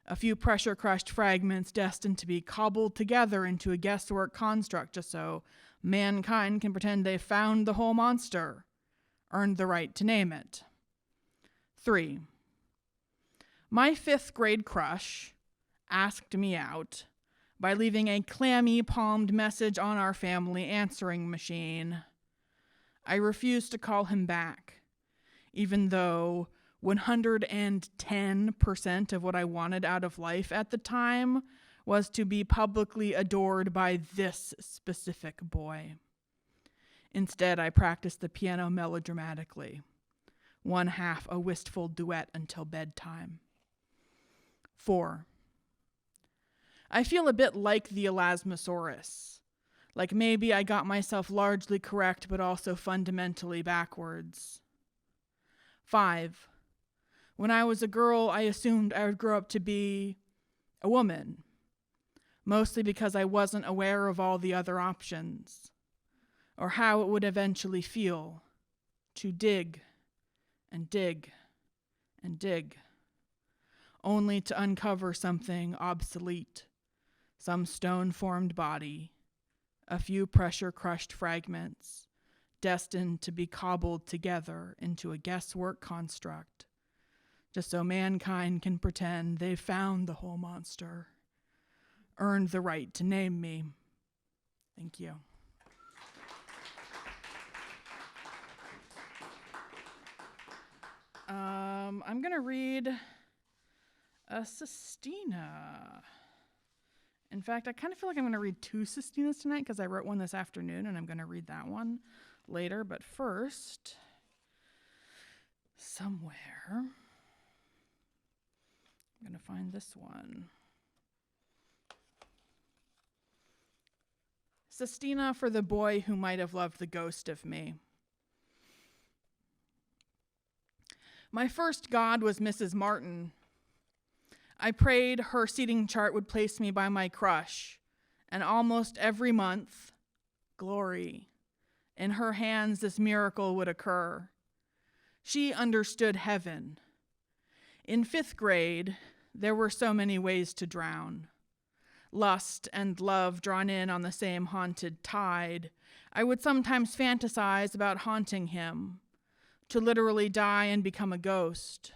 a few pressure-crushed fragments destined to be cobbled together into a guesswork construct just so mankind can pretend they found the whole monster, earned the right to name it. 3. My 5th grade crush asked me out by leaving a clammy palmed message on our family answering machine. I refused to call him back, even though 110% of what I wanted out of life at the time was to be publicly adored by this specific boy. Instead, I practiced the piano melodramatically, one half a wistful duet until bedtime. 4. I feel a bit like the Elasmosaurus, like maybe I got myself largely correct but also fundamentally backwards. 5. When I was a girl, I assumed I would grow up to be a woman, mostly because I wasn't aware of all the other options, or how it would eventually feel to dig and dig and dig, only to uncover something obsolete, some stone-formed body, a few pressure-crushed fragments, destined to be cobbled together into a guesswork construct, just so mankind can pretend they've found the whole monster, earned the right to name me. Thank you. I'm going to read a sestina. In fact, I kind of feel like I'm going to read 2 sestinas tonight because I wrote one this afternoon and I'm going to read that one later. But first, somewhere, I'm going to find this one. Sestina for the boy who might have loved the ghost of me. My first god was Mrs. Martin. I prayed her seating chart would place me by my crush, and almost every month, glory, in her hands this miracle would occur. She understood heaven. In 5th grade, there were so many ways to drown. Lust and love drawn in on the same haunted tide. I would sometimes fantasize about haunting him, to literally die and become a ghost.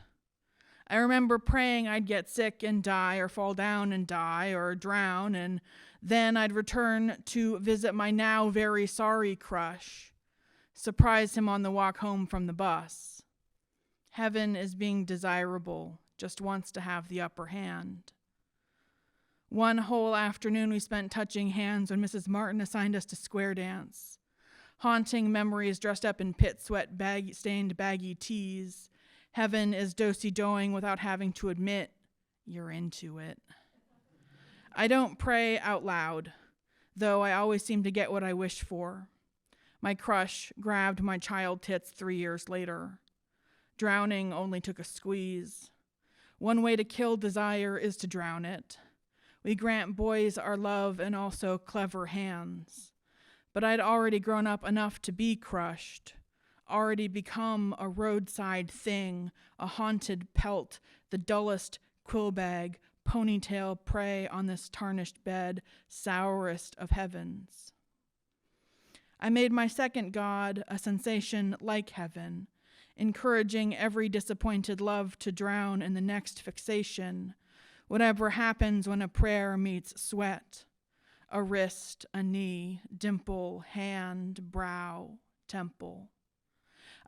I remember praying I'd get sick and die, or fall down and die, or drown, and then I'd return to visit my now very sorry crush, surprise him on the walk home from the bus. Heaven is being desirable, just wants to have the upper hand. One whole afternoon we spent touching hands when Mrs. Martin assigned us to square dance. Haunting memories dressed up in pit sweat stained baggy tees. Heaven is do-si-doing without having to admit you're into it. I don't pray out loud, though I always seem to get what I wish for. My crush grabbed my child tits 3 years later. Drowning only took a squeeze. One way to kill desire is to drown it. We grant boys our love and also clever hands. But I'd already grown up enough to be crushed, already become a roadside thing, a haunted pelt, the dullest quill bag, ponytail prey on this tarnished bed, sourest of heavens. I made my second god a sensation like heaven, encouraging every disappointed love to drown in the next fixation, whatever happens when a prayer meets sweat. A wrist, a knee, dimple, hand, brow, temple.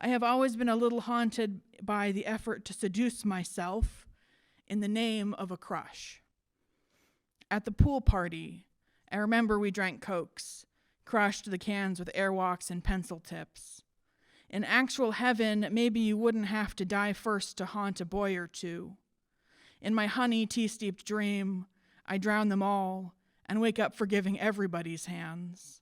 I have always been a little haunted by the effort to seduce myself in the name of a crush. At the pool party, I remember we drank Cokes, crushed the cans with airwalks and pencil tips. In actual heaven, maybe you wouldn't have to die first to haunt a boy or two. In my honey tea-steeped dream, I drown them all and wake up forgiving everybody's hands.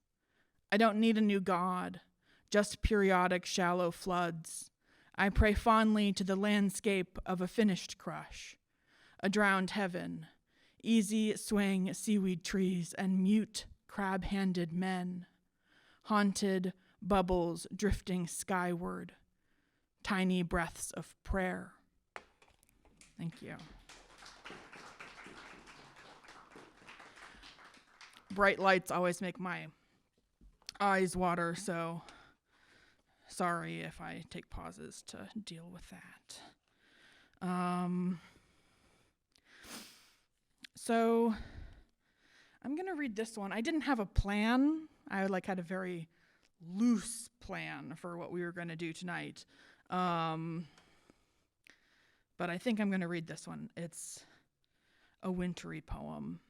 I don't need a new god, just periodic shallow floods. I pray fondly to the landscape of a finished crush, a drowned heaven, easy swing seaweed trees and mute crab-handed men, haunted bubbles drifting skyward, tiny breaths of prayer. Thank you. Bright lights always make my eyes water, so sorry if I take pauses to deal with that. So I'm going to read this one. I didn't have a plan. I had a very loose plan for what we were going to do tonight. But I think I'm going to read this one. It's a wintry poem.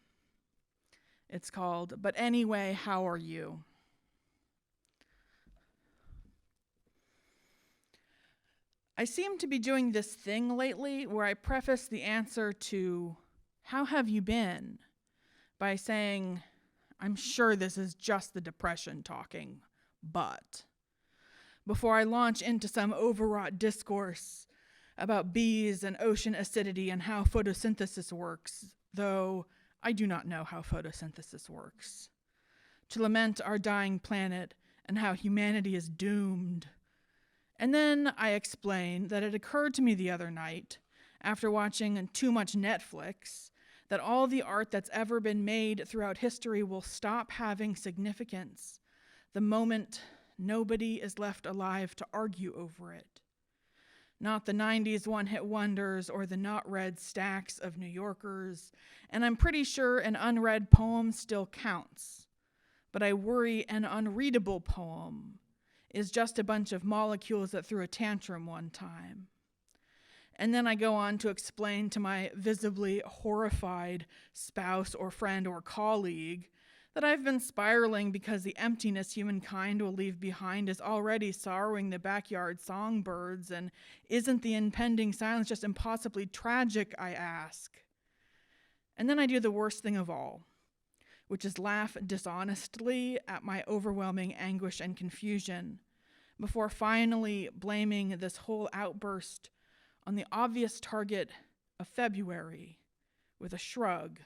It's called, But Anyway, How Are You? I seem to be doing this thing lately where I preface the answer to, how have you been? By saying, I'm sure this is just the depression talking, but before I launch into some overwrought discourse about bees and ocean acidity and how photosynthesis works, though I do not know how photosynthesis works, to lament our dying planet and how humanity is doomed. And then I explain that it occurred to me the other night, after watching too much Netflix, that all the art that's ever been made throughout history will stop having significance the moment nobody is left alive to argue over it. Not the 90s one-hit wonders or the not read stacks of New Yorkers, and I'm pretty sure an unread poem still counts. But I worry an unreadable poem is just a bunch of molecules that threw a tantrum one time. And then I go on to explain to my visibly horrified spouse or friend or colleague that I've been spiraling because the emptiness humankind will leave behind is already sorrowing the backyard songbirds, and isn't the impending silence just impossibly tragic, I ask? And then I do the worst thing of all, which is laugh dishonestly at my overwhelming anguish and confusion, before finally blaming this whole outburst on the obvious target of February with a shrug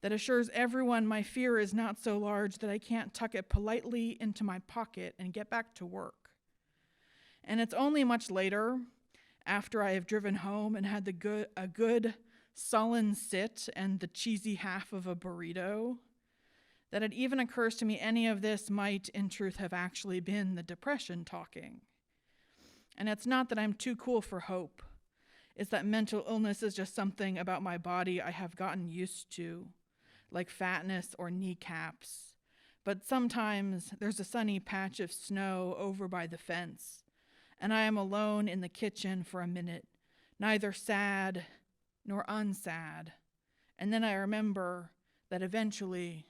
that assures everyone my fear is not so large that I can't tuck it politely into my pocket and get back to work. And it's only much later, after I have driven home and had a good sullen sit and the cheesy half of a burrito, that it even occurs to me any of this might, in truth, have actually been the depression talking. And it's not that I'm too cool for hope. It's that mental illness is just something about my body I have gotten used to, like fatness or kneecaps. But sometimes there's a sunny patch of snow over by the fence, and I am alone in the kitchen for a minute, neither sad nor unsad. And then I remember that eventually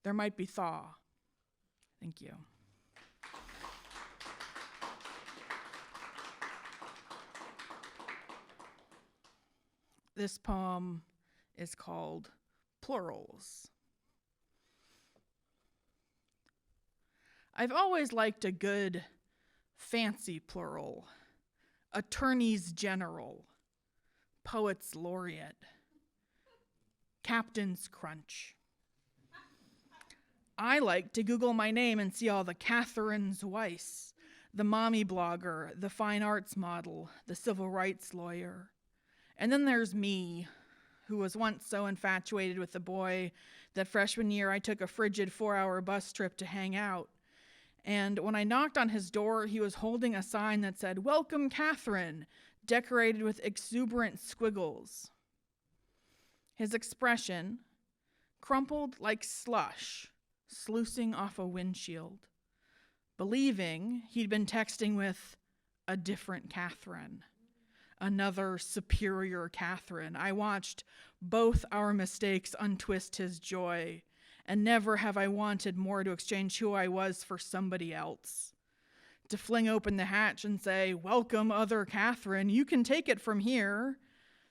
there might be thaw. Thank you. This poem is called Plurals. I've always liked a good, fancy plural. Attorneys general, poets laureate, captain's crunch. I like to Google my name and see all the Catherine Weiss, the mommy blogger, the fine arts model, the civil rights lawyer. And then there's me, who was once so infatuated with the boy that freshman year I took a frigid 4-hour bus trip to hang out. And when I knocked on his door, he was holding a sign that said, "Welcome, Catherine," decorated with exuberant squiggles. His expression, crumpled like slush, sluicing off a windshield, believing he'd been texting with a different Catherine. Another superior Catherine. I watched both our mistakes untwist his joy, and never have I wanted more to exchange who I was for somebody else. To fling open the hatch and say, "Welcome, other Catherine, you can take it from here.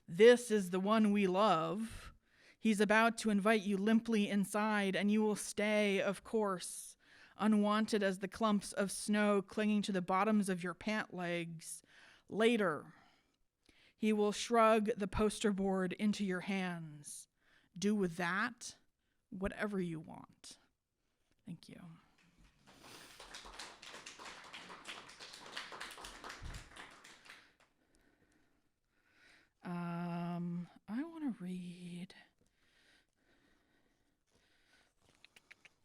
This is the one we love." He's about to invite you limply inside, and you will stay, of course, unwanted as the clumps of snow clinging to the bottoms of your pant legs. Later, he will shrug the poster board into your hands. do with that whatever you want. Thank you. I want to read.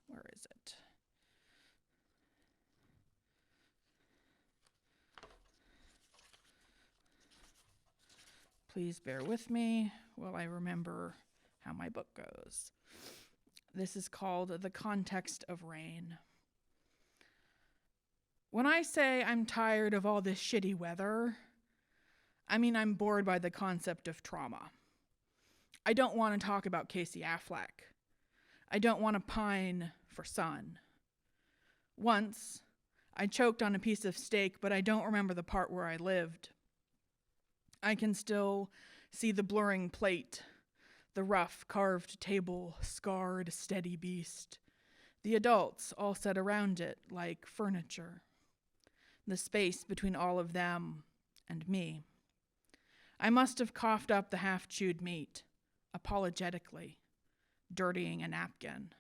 Where is it? Please bear with me while I remember how my book goes. This is called The Context of Rain. When I say I'm tired of all this shitty weather, I mean I'm bored by the concept of trauma. I don't want to talk about Casey Affleck. I don't want to pine for sun. Once, I choked on a piece of steak, but I don't remember the part where I lived. I can still see the blurring plate, the rough carved table, scarred, steady beast, the adults all set around it like furniture, the space between all of them and me. I must have coughed up the half-chewed meat, apologetically, dirtying a napkin.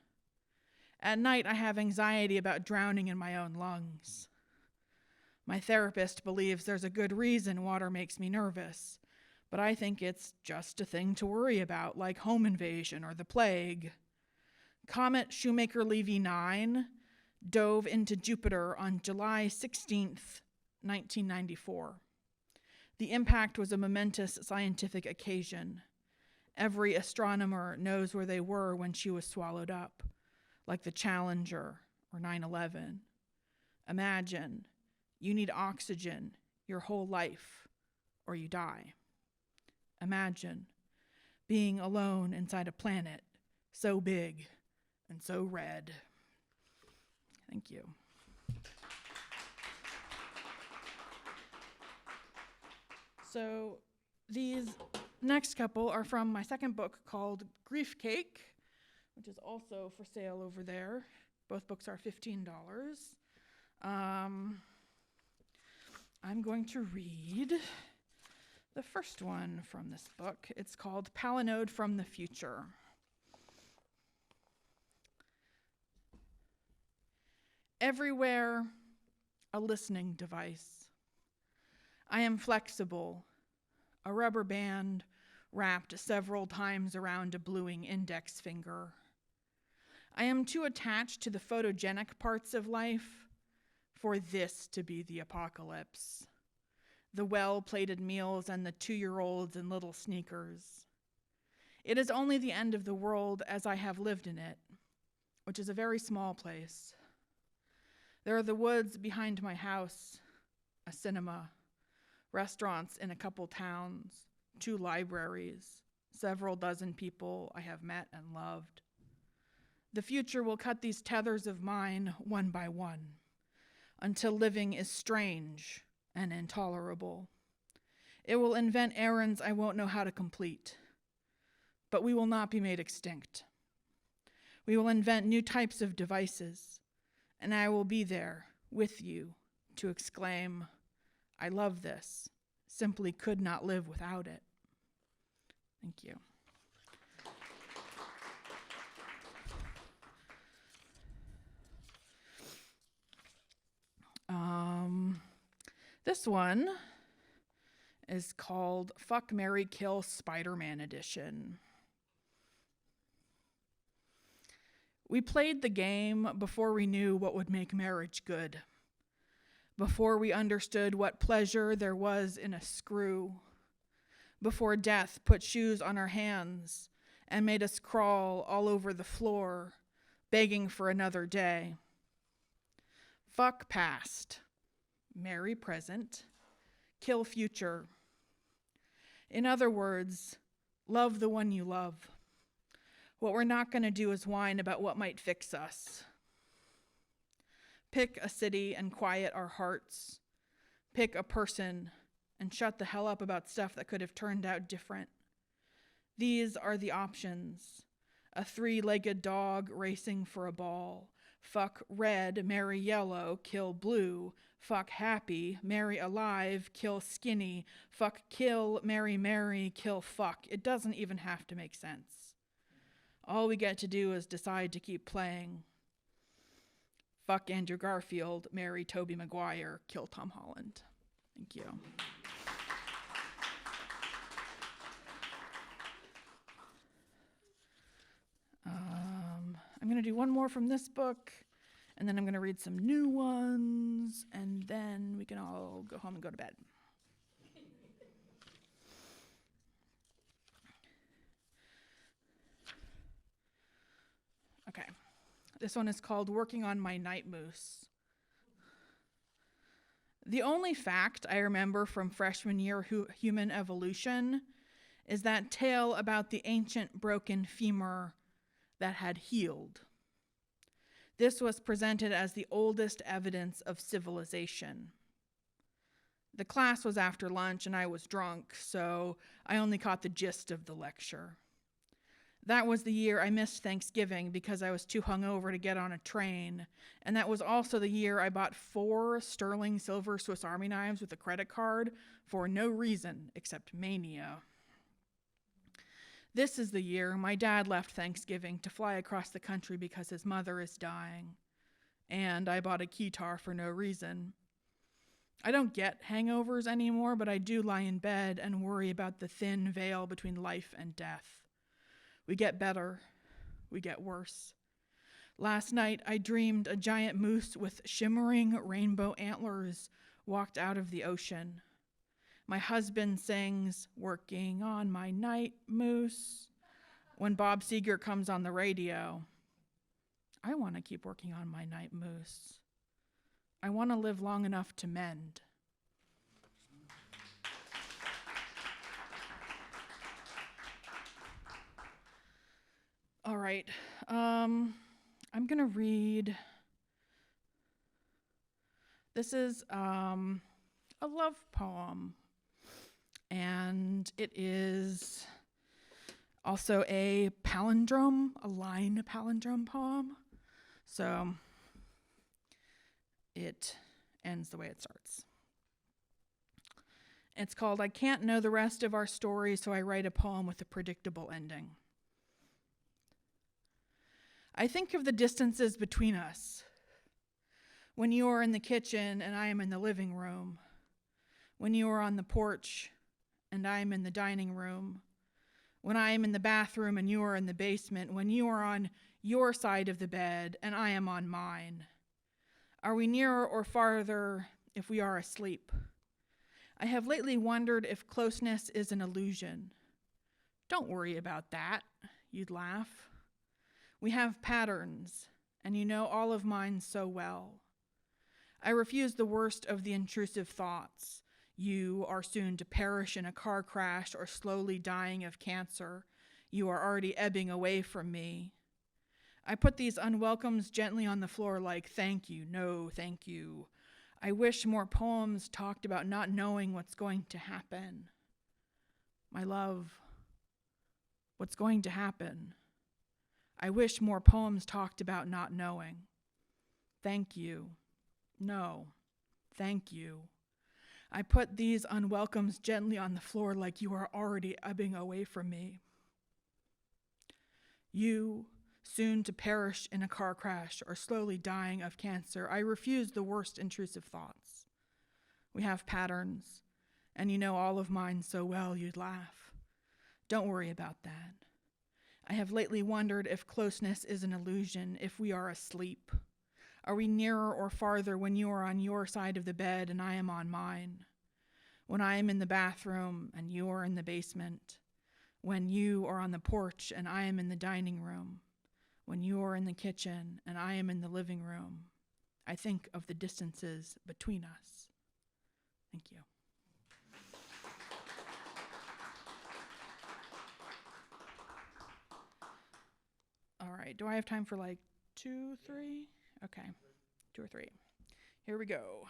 At night, I have anxiety about drowning in my own lungs. My therapist believes there's a good reason water makes me nervous, but I think it's just a thing to worry about, like home invasion or the plague. Comet Shoemaker-Levy 9 dove into Jupiter on July 16th, 1994. The impact was a momentous scientific occasion. Every astronomer knows where they were when she was swallowed up, like the Challenger or 9/11. Imagine, you need oxygen your whole life, or you die. Imagine being alone inside a planet so big and so red. Thank you. So these next couple are from my second book called Grief Cake, which is also for sale over there. Both books are $15. I'm going to read the first one from this book. It's called Palinode from the Future. Everywhere, a listening device. I am flexible, a rubber band wrapped several times around a bluing index finger. I am too attached to the photogenic parts of life for this to be the apocalypse. The well-plated meals and the 2-year-olds in little sneakers. It is only the end of the world as I have lived in it, which is a very small place. There are the woods behind my house, a cinema, restaurants in a couple towns, 2 libraries, several dozen people I have met and loved. The future will cut these tethers of mine one by one, until living is strange and intolerable. It will invent errands I won't know how to complete, but we will not be made extinct. We will invent new types of devices, and I will be there with you to exclaim, I love this, simply could not live without it. Thank you. This one is called Fuck, Marry, Kill Spider-Man Edition. We played the game before we knew what would make marriage good, before we understood what pleasure there was in a screw, before death put shoes on our hands and made us crawl all over the floor, begging for another day. Fuck past, marry present, kill future. In other words, love the one you love. What we're not going to do is whine about what might fix us. Pick a city and quiet our hearts. Pick a person and shut the hell up about stuff that could have turned out different. These are the options. A 3-legged dog racing for a ball. Fuck red, marry yellow, kill blue. Fuck happy, marry alive, kill skinny. Fuck kill, marry Mary, kill fuck. It doesn't even have to make sense. All we get to do is decide to keep playing. Fuck Andrew Garfield, marry Tobey Maguire, kill Tom Holland. Thank you. I'm going to do one more from this book, and then I'm going to read some new ones, and then we can all go home and go to bed. Okay. This one is called Working on My Night Moose. The only fact I remember from freshman year human evolution is that tale about the ancient broken femur that had healed. This was presented as the oldest evidence of civilization. The class was after lunch and I was drunk, so I only caught the gist of the lecture. That was the year I missed Thanksgiving because I was too hungover to get on a train, and that was also the year I bought 4 sterling silver Swiss Army knives with a credit card for no reason except mania. This is the year my dad left Thanksgiving to fly across the country because his mother is dying, and I bought a keytar for no reason. I don't get hangovers anymore, but I do lie in bed and worry about the thin veil between life and death. We get better, we get worse. Last night I dreamed a giant moose with shimmering rainbow antlers walked out of the ocean. My husband sings, "Working on my night moose," when Bob Seger comes on the radio. I want to keep working on my night moose. I want to live long enough to mend. All right, I'm going to read. This is a love poem, and it is also a palindrome, a line palindrome poem. So it ends the way it starts. It's called "I Can't Know the Rest of Our Story, so I Write a Poem with a Predictable Ending." I think of the distances between us. When you are in the kitchen and I am in the living room. When you are on the porch and I am in the dining room. When I am in the bathroom and you are in the basement. When you are on your side of the bed and I am on mine. Are we nearer or farther if we are asleep? I have lately wondered if closeness is an illusion. Don't worry about that, you'd laugh. We have patterns, and you know all of mine so well. I refuse the worst of the intrusive thoughts. You are soon to perish in a car crash or slowly dying of cancer. You are already ebbing away from me. I put these unwelcomes gently on the floor like, thank you, no, thank you. I wish more poems talked about not knowing what's going to happen. My love, what's going to happen? I wish more poems talked about not knowing. Thank you. No, thank you. I put these unwelcomes gently on the floor like you are already ebbing away from me. You, soon to perish in a car crash or slowly dying of cancer. I refuse the worst intrusive thoughts. We have patterns, and you know all of mine so well you'd laugh. Don't worry about that. I have lately wondered if closeness is an illusion, if we are asleep. Are we nearer or farther when you are on your side of the bed and I am on mine? When I am in the bathroom and you are in the basement? When you are on the porch and I am in the dining room? When you are in the kitchen and I am in the living room? I think of the distances between us. Thank you. All right, do I have time for like 2, 3? Okay, 2 or 3. Here we go.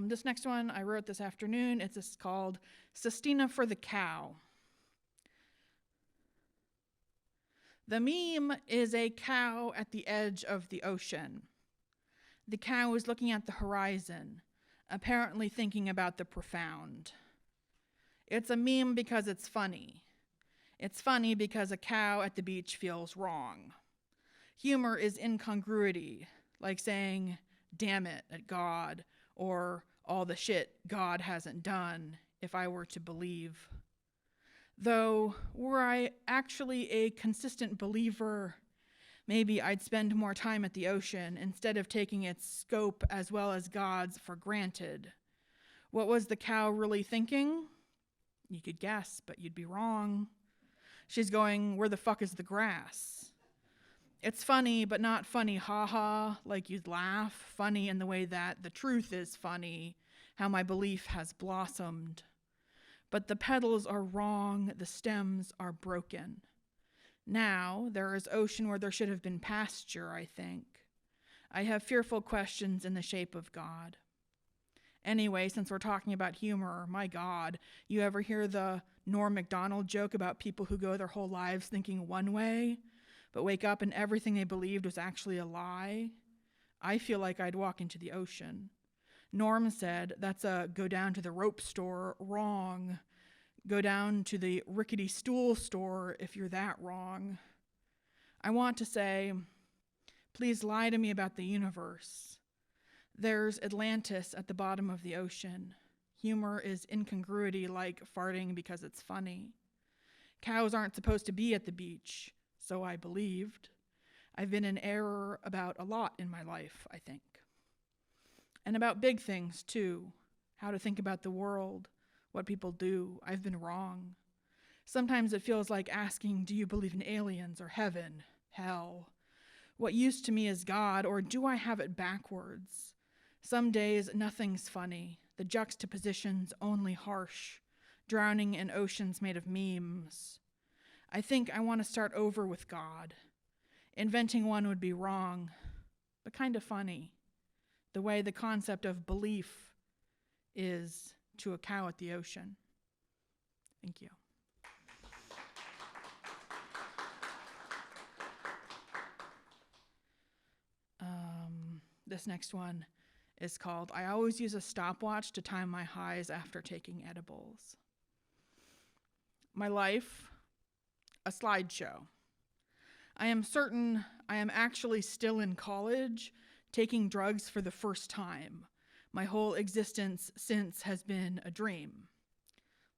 This next one I wrote this afternoon. It's called Sestina for the Cow. The meme is a cow at the edge of the ocean. The cow is looking at the horizon, apparently thinking about the profound. It's a meme because it's funny. It's funny because a cow at the beach feels wrong. Humor is incongruity, like saying, damn it, at God, or all the shit God hasn't done, if I were to believe. Though, were I actually a consistent believer, maybe I'd spend more time at the ocean instead of taking its scope as well as God's for granted. What was the cow really thinking? You could guess, but you'd be wrong. She's going, where the fuck is the grass? It's funny, but not funny, ha-ha, like you'd laugh. Funny in the way that the truth is funny, how my belief has blossomed. But the petals are wrong, the stems are broken. Now there is ocean where there should have been pasture, I think. I have fearful questions in the shape of God. Anyway, since we're talking about humor, my God, you ever hear the Norm Macdonald joke about people who go their whole lives thinking one way, but wake up and everything they believed was actually a lie? I feel like I'd walk into the ocean. Norm said, that's a go down to the rope store wrong. Go down to the rickety stool store if you're that wrong. I want to say, please lie to me about the universe. There's Atlantis at the bottom of the ocean. Humor is incongruity like farting because it's funny. Cows aren't supposed to be at the beach, so I believed. I've been in error about a lot in my life, I think. And about big things, too. How to think about the world, what people do. I've been wrong. Sometimes it feels like asking, do you believe in aliens or heaven, hell? What used to me is God, or do I have it backwards? Some days, nothing's funny. The juxtaposition's only harsh, drowning in oceans made of memes. I think I want to start over with God. Inventing one would be wrong, but kind of funny. The way the concept of belief is to a cow at the ocean. Thank you. This next one is called, I always use a stopwatch to time my highs after taking edibles. My life, a slideshow. I am certain I am actually still in college, taking drugs for the first time. My whole existence since has been a dream.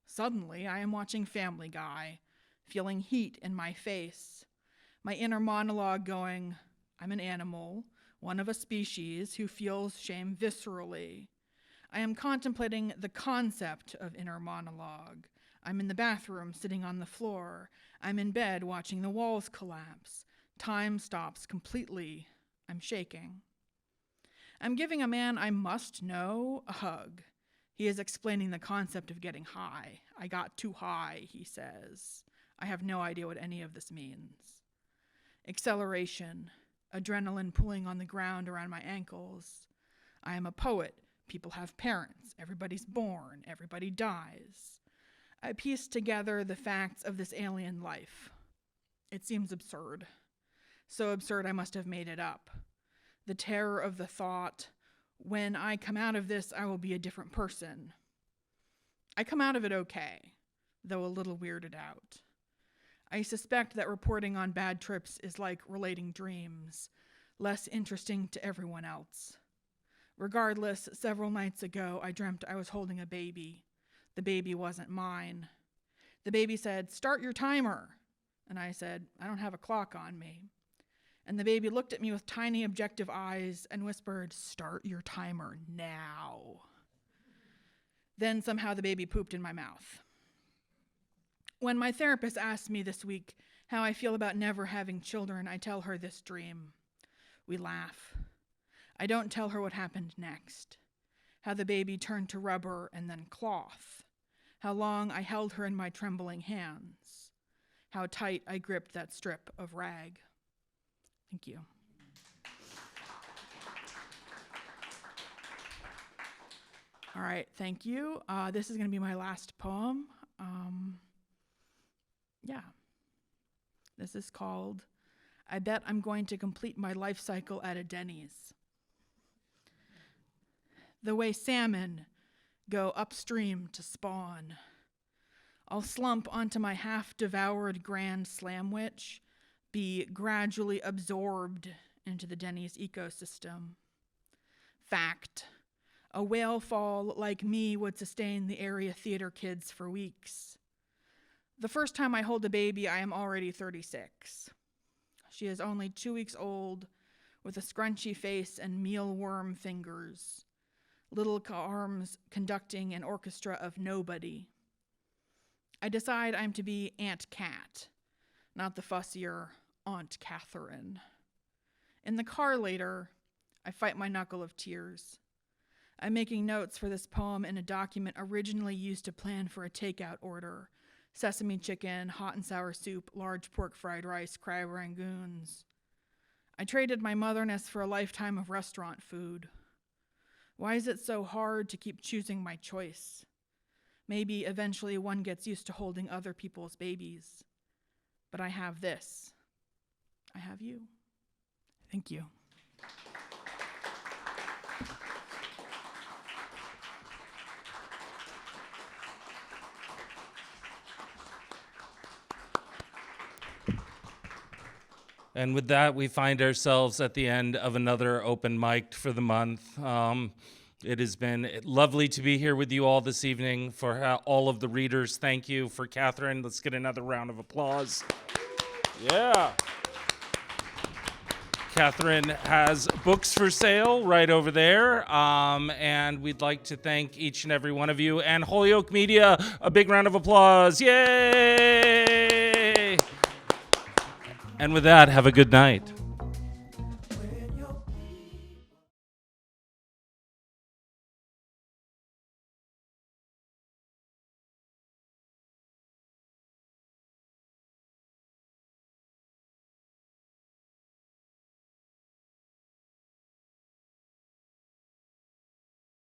Suddenly, I am watching Family Guy, feeling heat in my face. My inner monologue going, I'm an animal, one of a species who feels shame viscerally. I am contemplating the concept of inner monologue. I'm in the bathroom, sitting on the floor. I'm in bed, watching the walls collapse. Time stops completely. I'm shaking. I'm giving a man I must know a hug. He is explaining the concept of getting high. I got too high, he says. I have no idea what any of this means. Acceleration. Adrenaline pulling on the ground around my ankles. I am a poet. People have parents. Everybody's born. Everybody dies. I piece together the facts of this alien life. It seems absurd. So absurd I must have made it up. The terror of the thought, when I come out of this, I will be a different person. I come out of it okay, though a little weirded out. I suspect that reporting on bad trips is like relating dreams, less interesting to everyone else. Regardless, several nights ago, I dreamt I was holding a baby. The baby wasn't mine. The baby said, "Start your timer." And I said, "I don't have a clock on me." And the baby looked at me with tiny objective eyes and whispered, "Start your timer now." Then somehow the baby pooped in my mouth. When my therapist asked me this week how I feel about never having children, I tell her this dream. We laugh. I don't tell her what happened next. How the baby turned to rubber and then cloth. How long I held her in my trembling hands. How tight I gripped that strip of rag. Thank you. All right, thank you. This is going to be my last poem. This is called, I Bet I'm Going to Complete My Life Cycle at a Denny's. The way salmon go upstream to spawn. I'll slump onto my half-devoured Grand Slamwich, be gradually absorbed into the Denny's ecosystem. Fact. A whale fall like me would sustain the area theater kids for weeks. The first time I hold a baby, I am already 36. She is only 2 weeks old, with a scrunchy face and mealworm fingers, little arms conducting an orchestra of nobody. I decide I'm to be Aunt Cat, not the fussier Aunt Catherine. In the car later, I fight my knuckle of tears. I'm making notes for this poem in a document originally used to plan for a takeout order: sesame chicken, hot and sour soup, large pork fried rice, crab rangoons. I traded my motherness for a lifetime of restaurant food. Why is it so hard to keep choosing my choice? Maybe eventually one gets used to holding other people's babies. But I have this. I have you. Thank you. And with that, we find ourselves at the end of another open mic for the month. It has been lovely to be here with you all this evening. For all of the readers, thank you. For Catherine, let's get another round of applause. Yeah. Catherine has books for sale right over there, and we'd like to thank each and every one of you. And Holyoke Media, a big round of applause. Yay! And with that, have a good night.